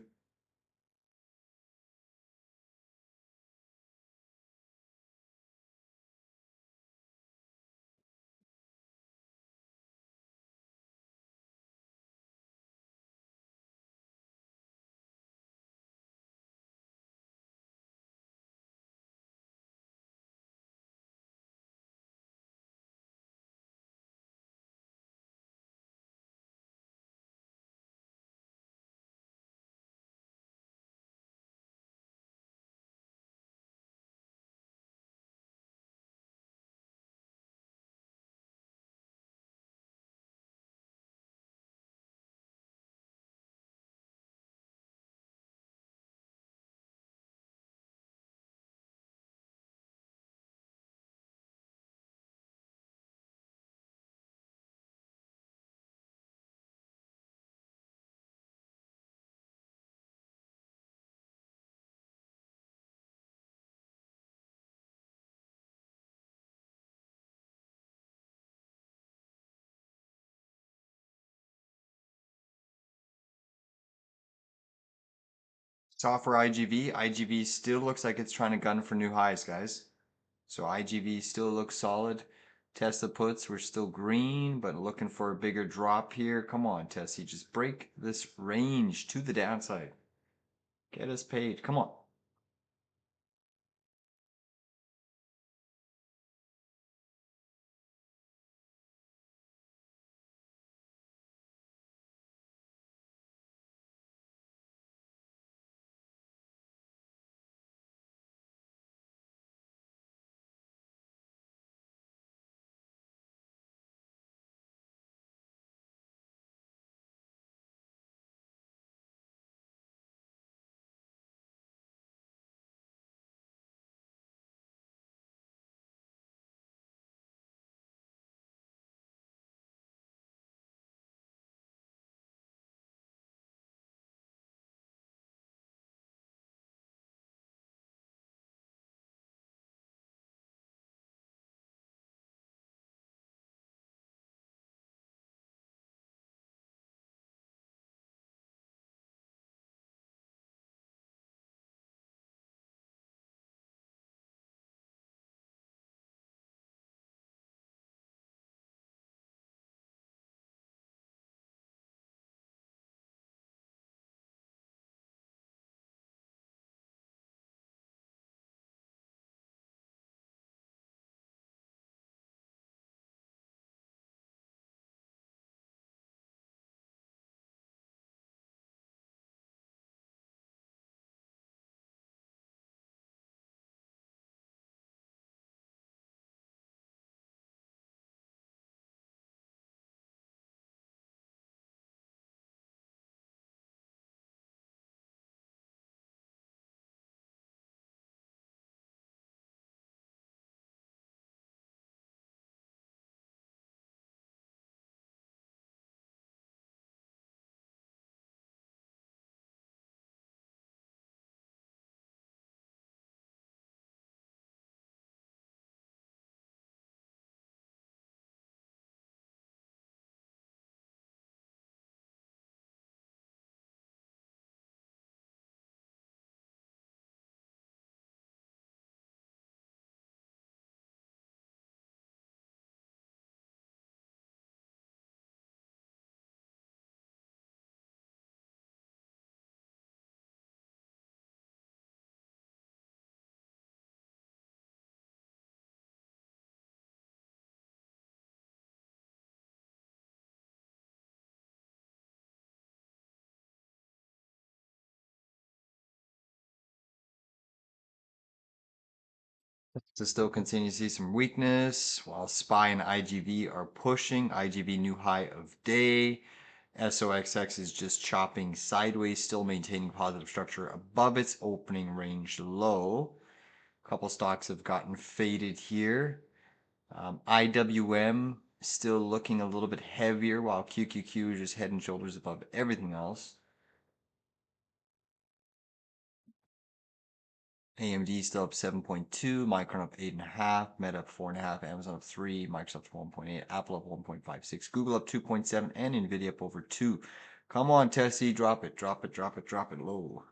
Software IGV. IGV still looks like it's trying to gun for new highs, guys. So IGV still looks solid. Tesla puts, we're still green, but looking for a bigger drop here. Come on, Tessie, just break this range to the downside. Get us paid. Come on. So still continue to see some weakness while SPY and IGV are pushing. IGV new high of day. SOXX is just chopping sideways, still maintaining positive structure above its opening range low. A couple stocks have gotten faded here. IWM still looking a little bit heavier while QQQ is just head and shoulders above everything else. AMD still up 7.2, Micron up 8.5, Meta up 4.5, Amazon up 3, Microsoft 1.8, Apple up 1.56, Google up 2.7, and Nvidia up over 2. Come on, Tessie, drop it, drop it, drop it, drop it low.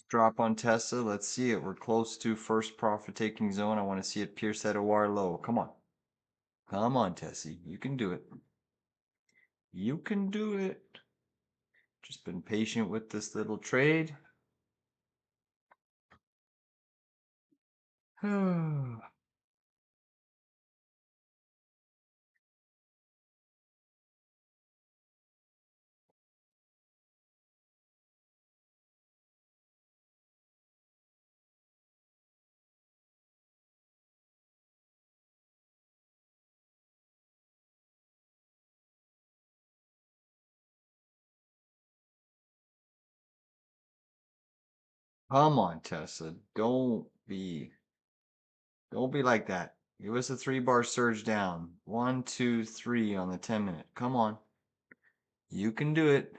Drop on Tesla. Let's see it. We're close to first profit taking zone. I want to see it pierce that OR low. Come on. Come on, Tessie. You can do it. You can do it. Just been patient with this little trade. Come on, Tesla. Don't be like that. Give us a 3-bar surge down. 1, 2, 3 on the 10-minute. Come on. You can do it.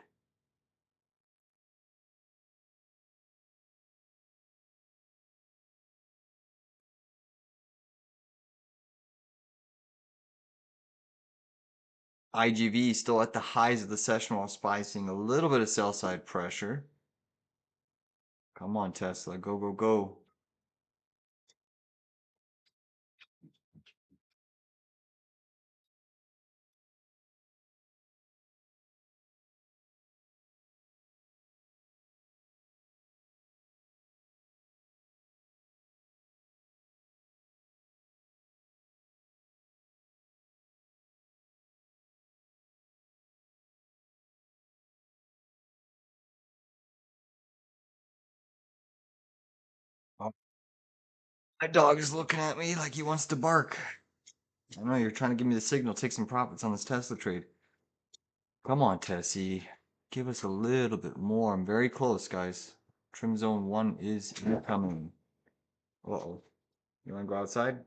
IGV still at the highs of the session while SPY seeing a little bit of sell side pressure. Come on, Tesla. Go, go, go. Oh, my dog is looking at me like he wants to bark. I know you're trying to give me the signal. Take some profits on this Tesla trade. Come on, Tessie. Give us a little bit more. I'm very close, guys. Trim zone 1 is incoming. Uh-oh. You want to go outside?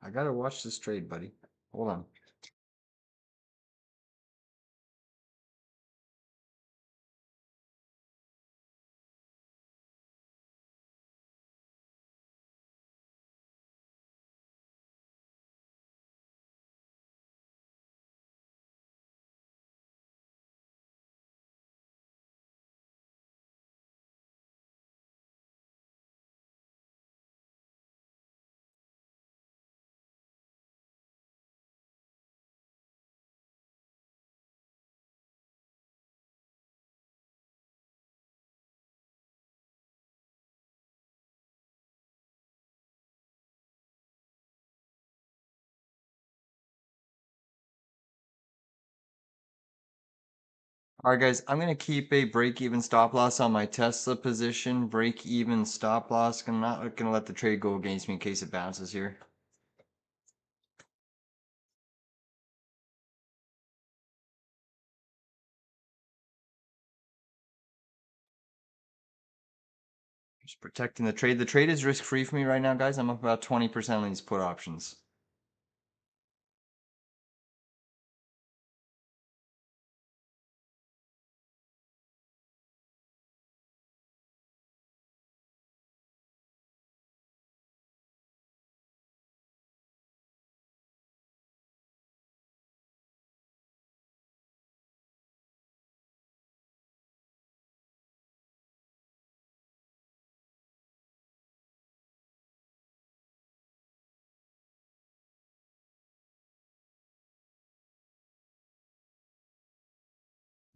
I gotta watch this trade, buddy. Hold on. All right, guys, I'm gonna keep a break-even stop loss on my Tesla position. Break-even stop loss. I'm not gonna let the trade go against me in case it bounces here. Just protecting the trade. The trade is risk-free for me right now, guys. I'm up about 20% on these put options.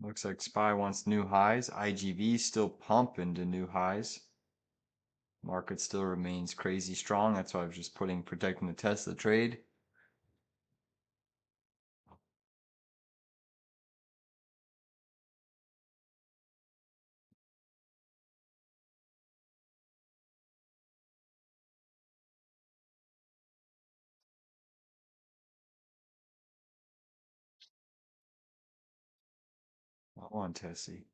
Looks like SPY wants new highs. IGV still pumping to new highs. Market still remains crazy strong. That's why I was just protecting the Tesla trade. I want Tessie.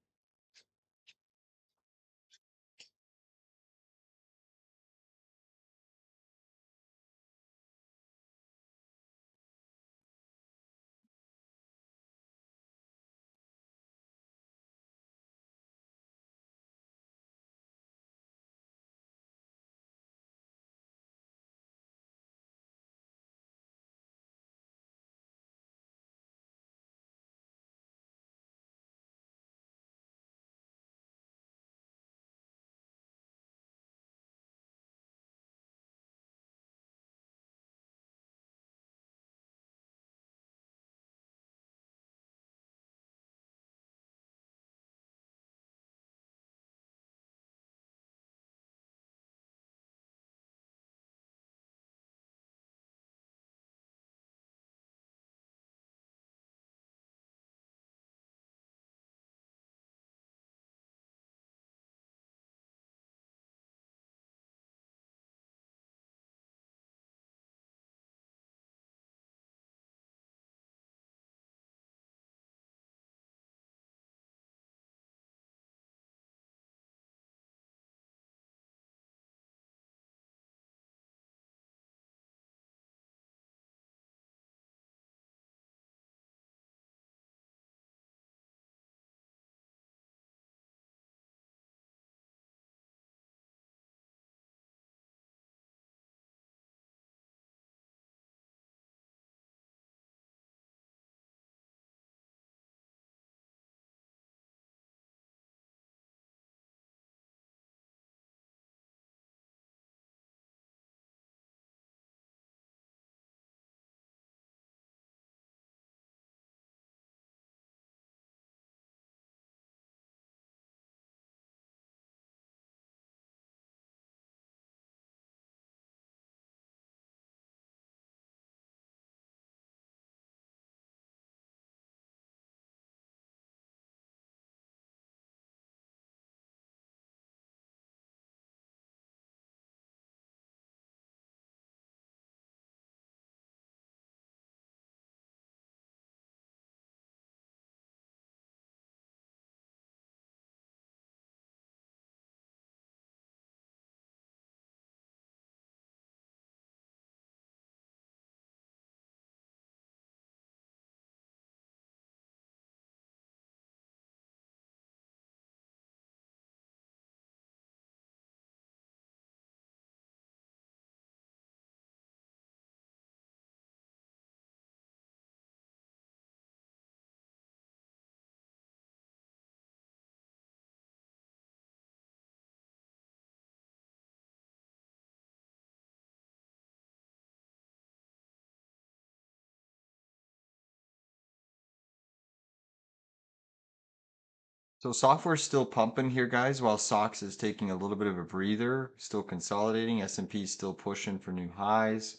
So software's still pumping here, guys, while SOXX is taking a little bit of a breather, still consolidating. S&P is still pushing for new highs.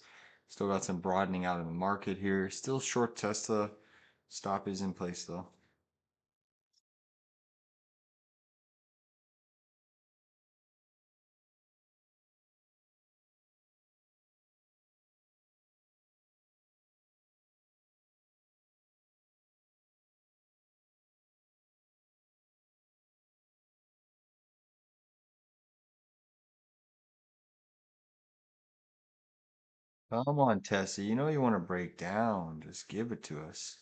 Still got some broadening out of the market here. Still short Tesla. Stop is in place though. Come on, Tessie. You know you want to break down. Just give it to us.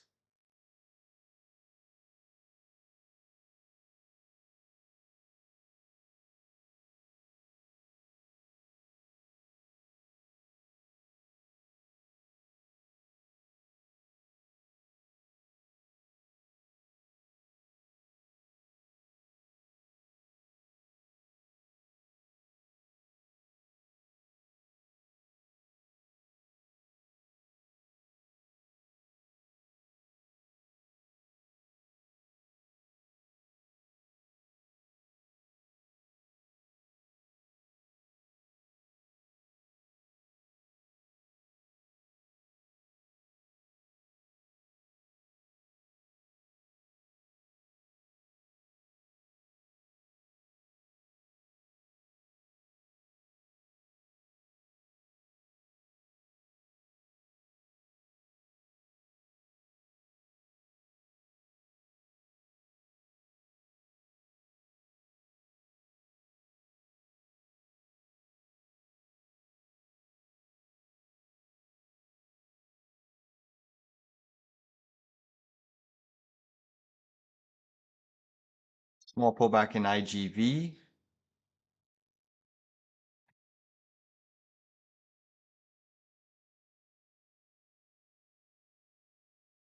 Small pullback in IGV.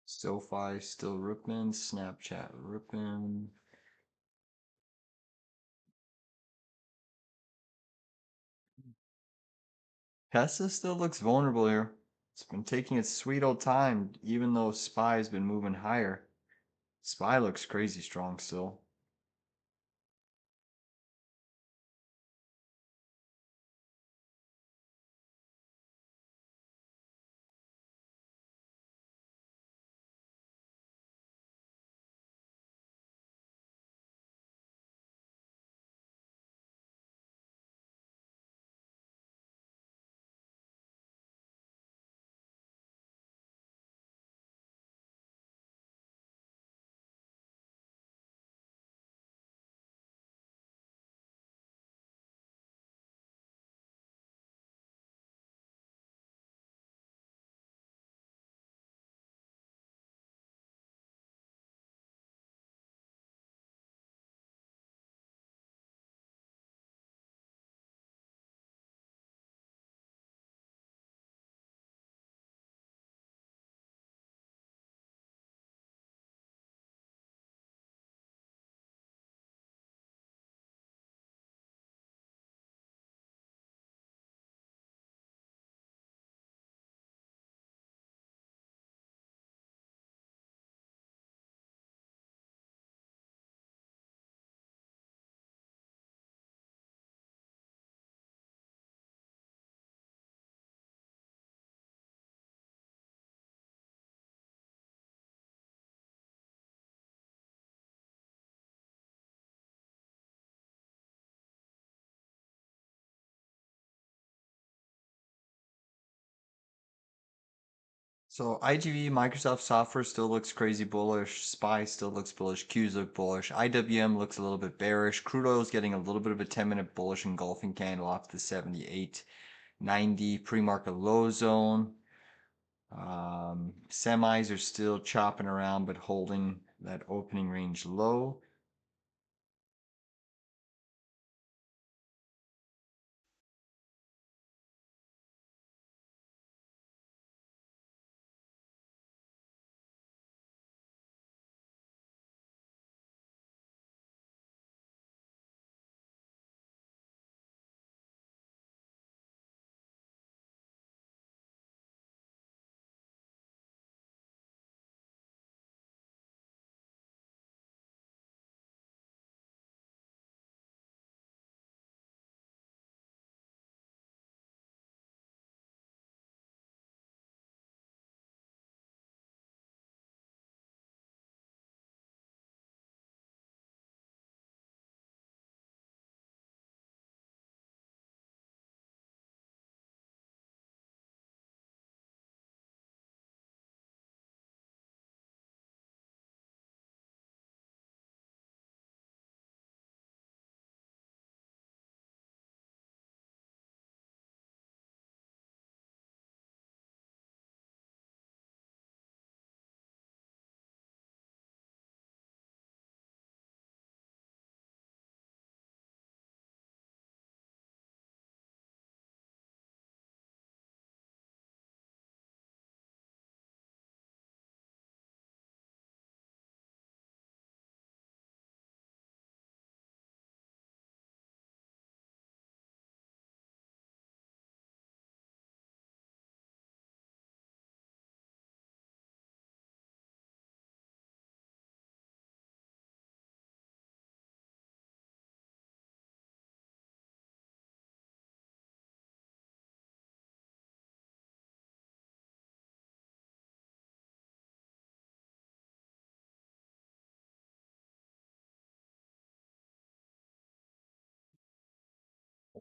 SoFi still ripping. Snapchat ripping. Tesla still looks vulnerable here. It's been taking its sweet old time, even though SPY has been moving higher. SPY looks crazy strong still. So IGV, Microsoft Software still looks crazy bullish. SPY still looks bullish. Qs look bullish. IWM looks a little bit bearish. Crude oil is getting a little bit of a 10-minute bullish engulfing candle off the 78.90 pre-market low zone. Semis are still chopping around but holding that opening range low.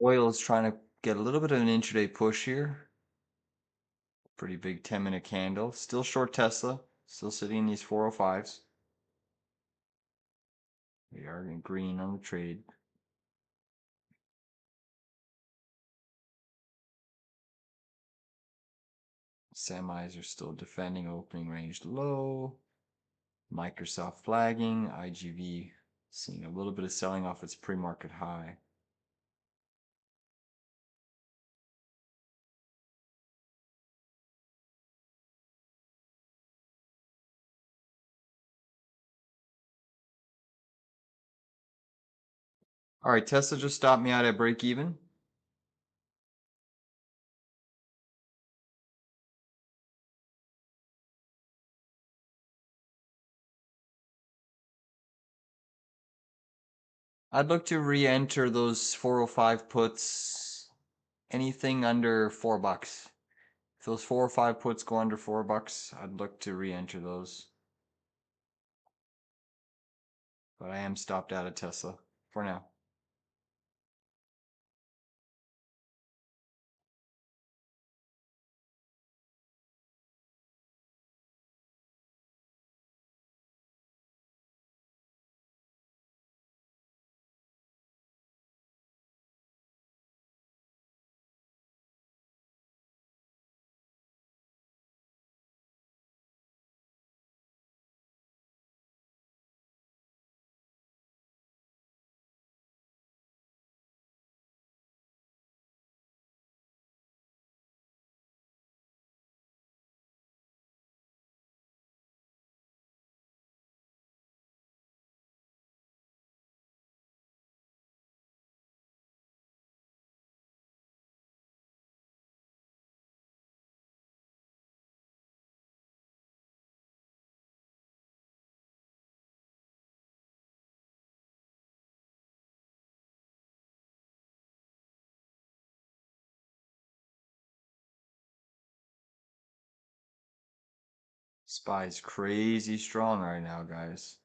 Oil is trying to get a little bit of an intraday push here. Pretty big 10-minute candle. Still short Tesla. Still sitting in these 405s. We are in green on the trade. Semis are still defending opening range low. Microsoft flagging. IGV seeing a little bit of selling off its pre-market high. All right, Tesla just stopped me out at break even. I'd look to re-enter those 405 puts. Anything under $4. If those 405 puts go under $4, I'd look to re-enter those. But I am stopped out of Tesla for now. SPY's crazy strong right now, guys.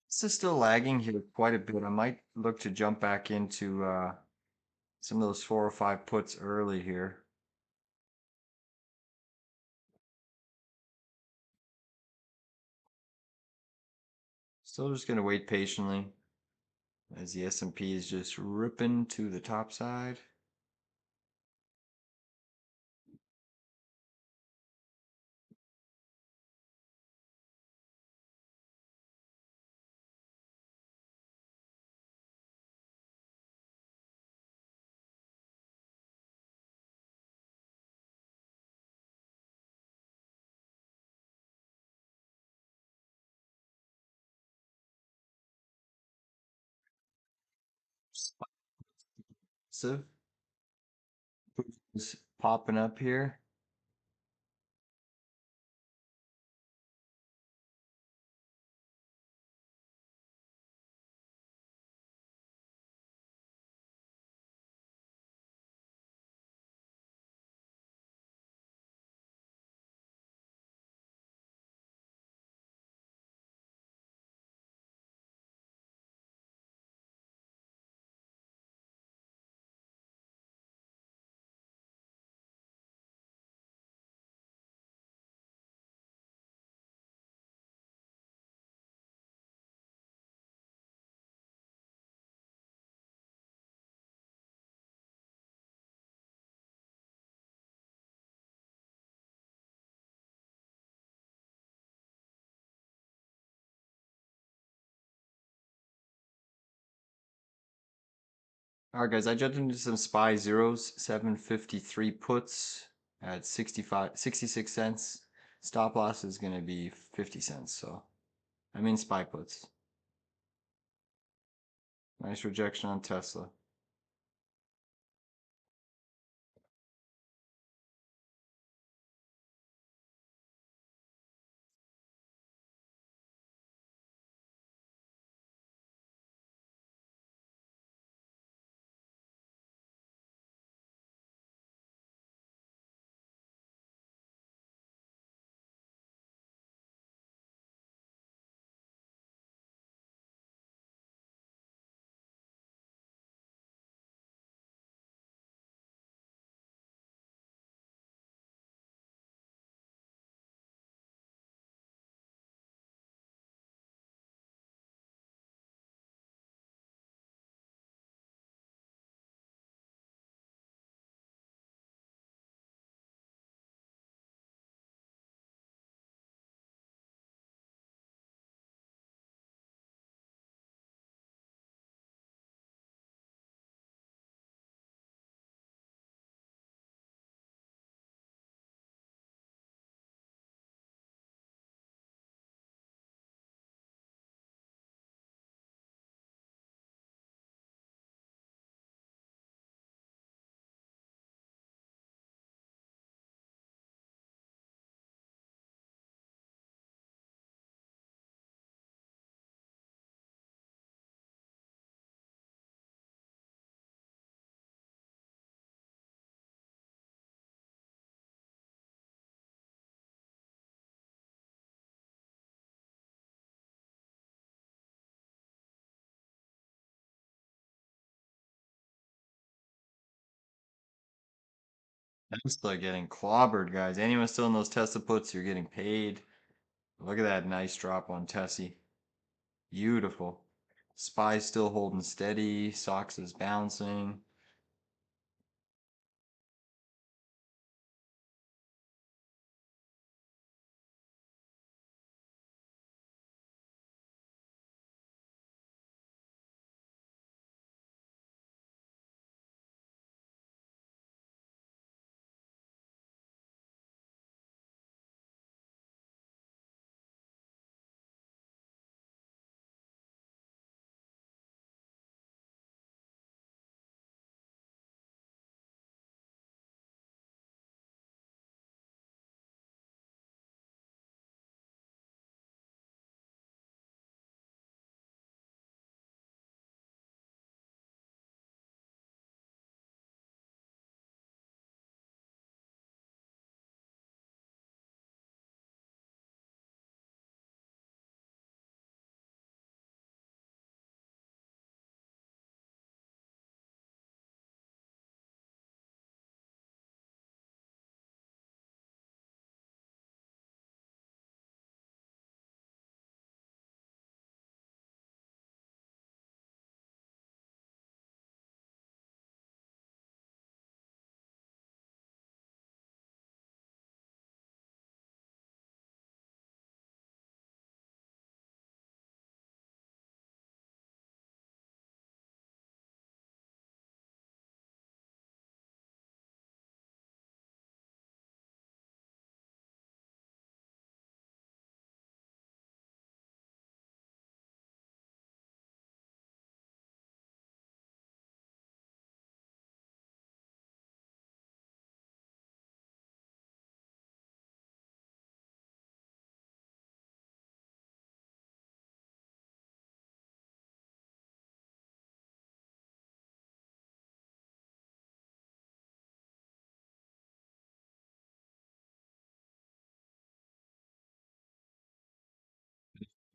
This is still lagging here quite a bit. I might look to jump back into some of those 4 or 5 puts early here. Still just gonna wait patiently as the S&P is just ripping to the top side. So is popping up here. All right, guys, I jumped into some SPY zeros, 753 puts at 66 cents. Stop loss is going to be 50 cents. So I'm in SPY puts. Nice rejection on Tesla. I'm still getting clobbered, guys. Anyone still in those Tesla puts, you're getting paid. Look at that nice drop on Tessie. Beautiful. SPY's still holding steady. SOXX is bouncing.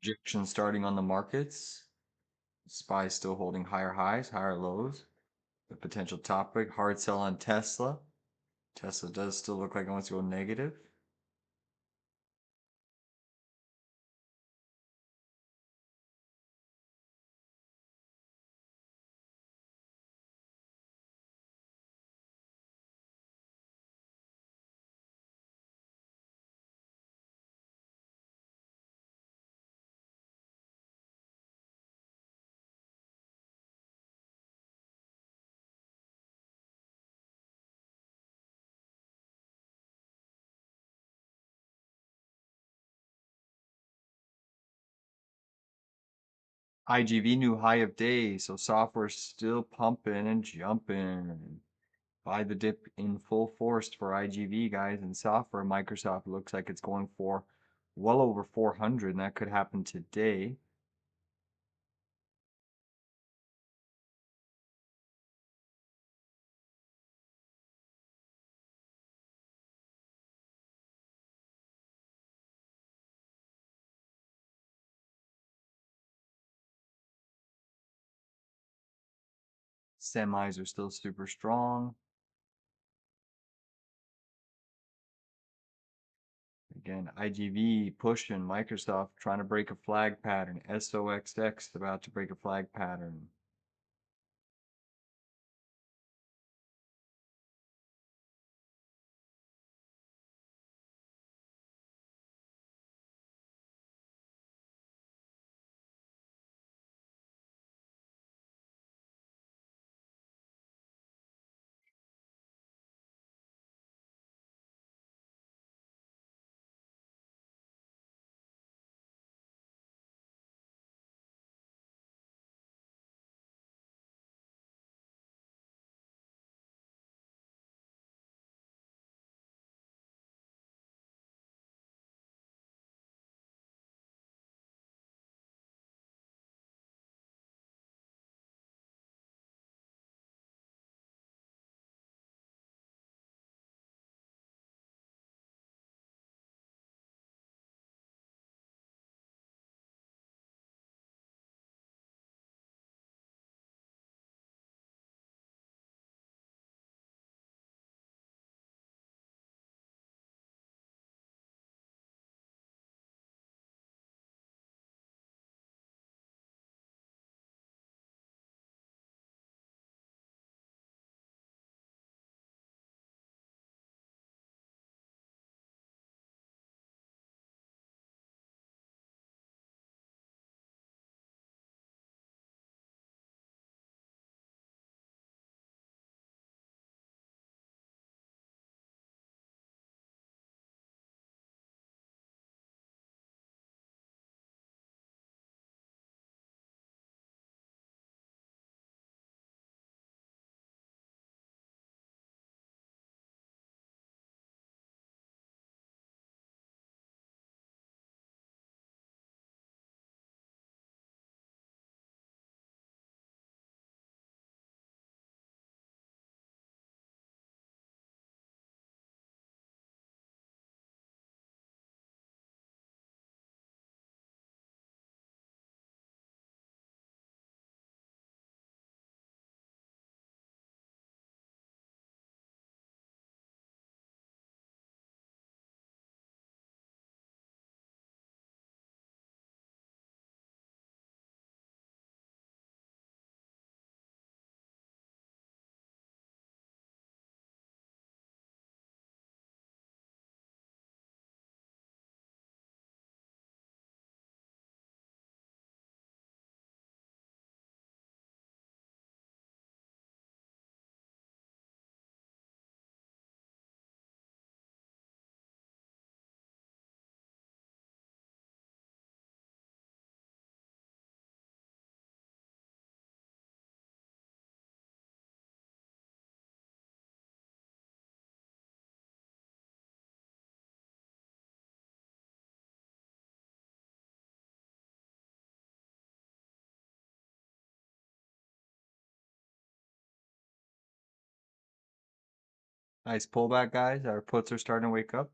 Projection starting on the markets. SPY still holding higher highs, higher lows. The potential topic, hard sell on Tesla. Tesla does still look like it wants to go negative. IGV new high of day, so software still pumping and jumping. Buy the dip in full force for IGV, guys, and software. Microsoft looks like it's going for well over 400, and that could happen today. Semis are still super strong. Again, IGV pushing, Microsoft trying to break a flag pattern. SOXX about to break a flag pattern. Nice pullback, guys. Our puts are starting to wake up.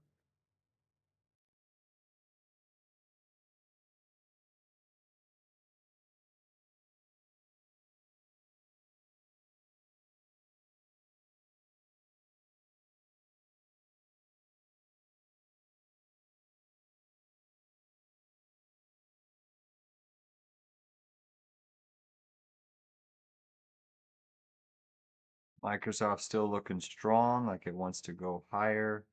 Microsoft still looking strong, like it wants to go higher.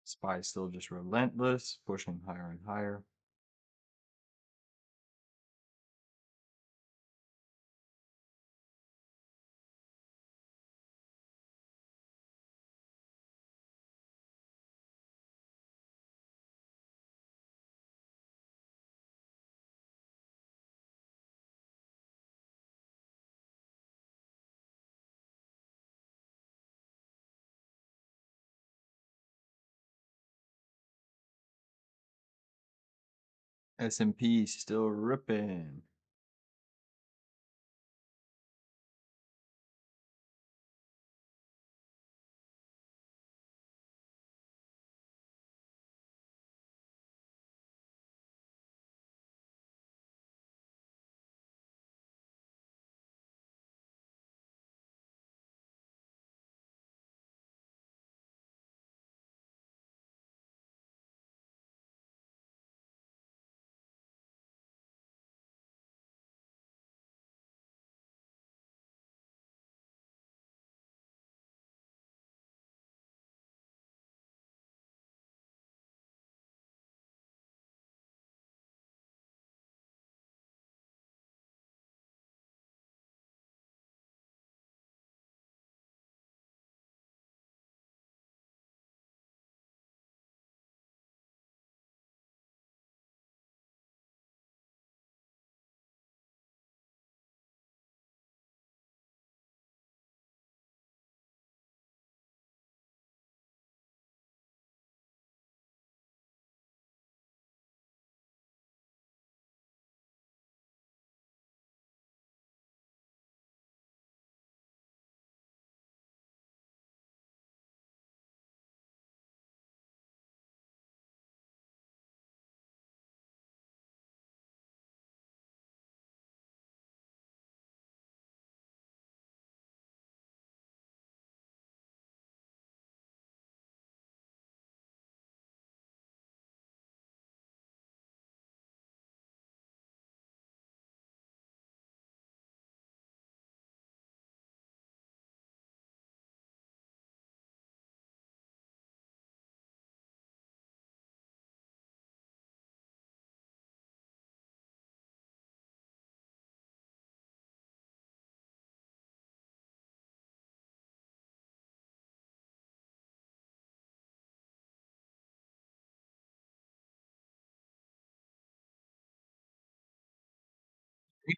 SPY is still just relentless, pushing higher and higher. S&P still ripping.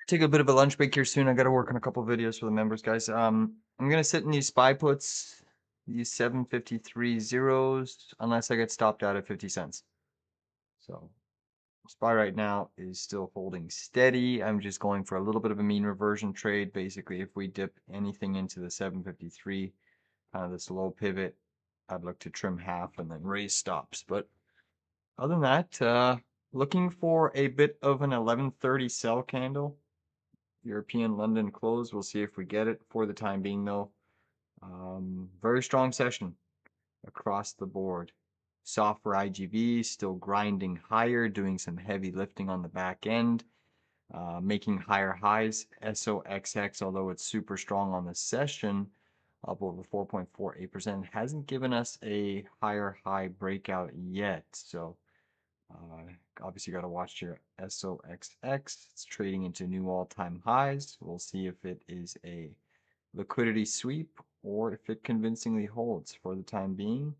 Take a bit of a lunch break here soon. I got to work on a couple videos for the members, guys. I'm gonna sit in these SPY puts, these 753 zeros, unless I get stopped out at 50 cents. So SPY right now is still holding steady. I'm just going for a little bit of a mean reversion trade. Basically, if we dip anything into the 753, kind of this low pivot, I'd look to trim half and then raise stops. But other than that, looking for a bit of an 11:30 sell candle. European London close. We'll see if we get it. For the time being, though, very strong session across the board. Soft for IGV, still grinding higher, doing some heavy lifting on the back end, making higher highs. SOXX, although it's super strong on the session, up over 4.48%, hasn't given us a higher high breakout yet. So obviously, got to watch your SOXX. It's trading into new all-time highs. We'll see if it is a liquidity sweep or if it convincingly holds. For the time being,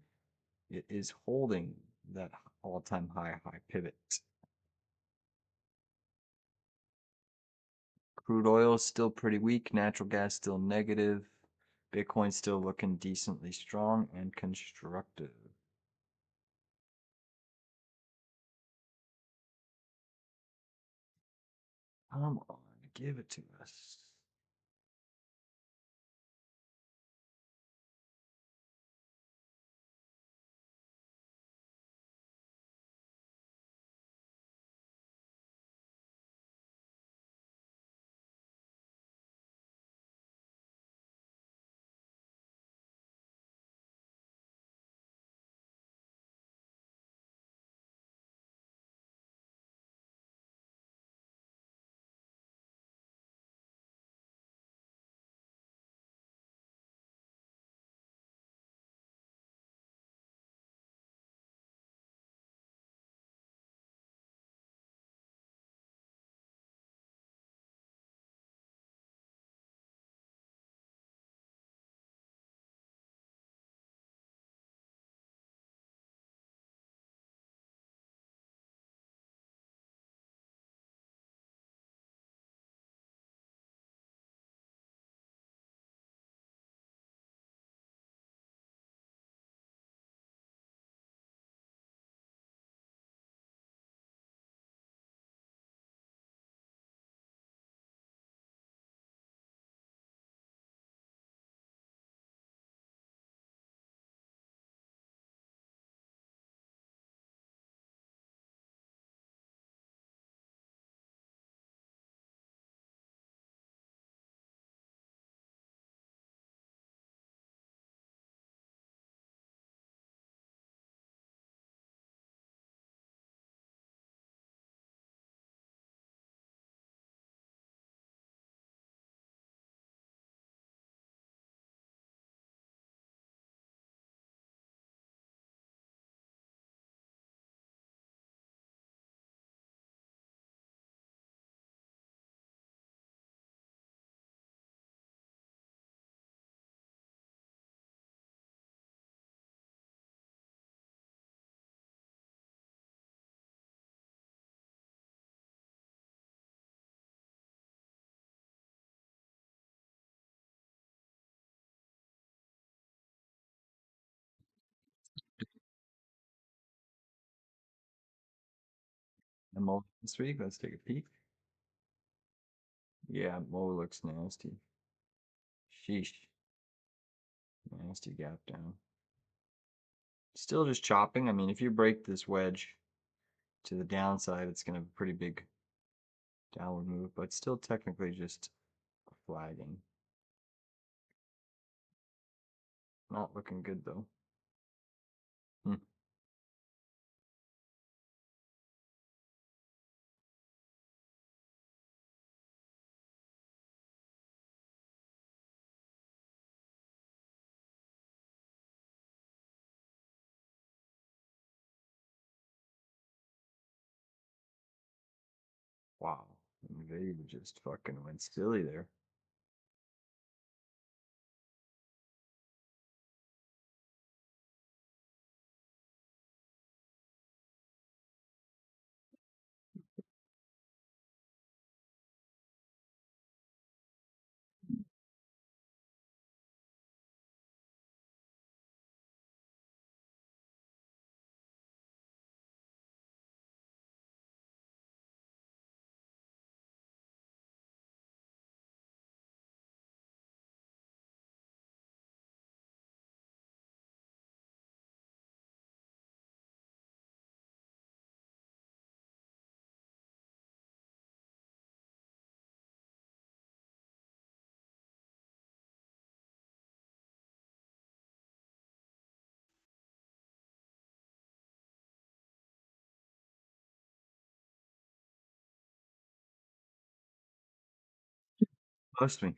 it is holding that all-time high pivot. Crude oil is still pretty weak. Natural gas still negative. Bitcoin still looking decently strong and constructive. Come on, give it to us. Mo this week. Let's take a peek. Yeah, Mo looks nasty. Sheesh. Nasty gap down. Still just chopping. I mean, if you break this wedge to the downside, it's going to have a pretty big downward move, but still technically just flagging. Not looking good though. Hmm. Wow. They just fucking went silly there. Post me.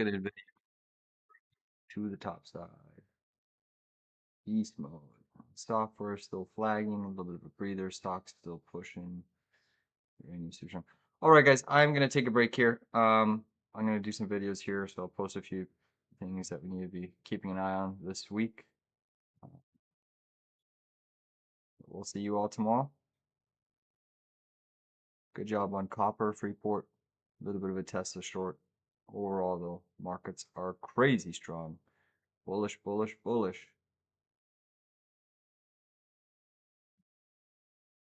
Look at it to the top side. Beast mode. Software still flagging, a little bit of a breather. Stock still pushing. All right, guys, I'm gonna take a break here. I'm gonna do some videos here, so I'll post a few things that we need to be keeping an eye on this week. We'll see you all tomorrow. Good job on copper, Freeport. A little bit of a Tesla short. Overall, though, markets are crazy strong. Bullish, bullish, bullish.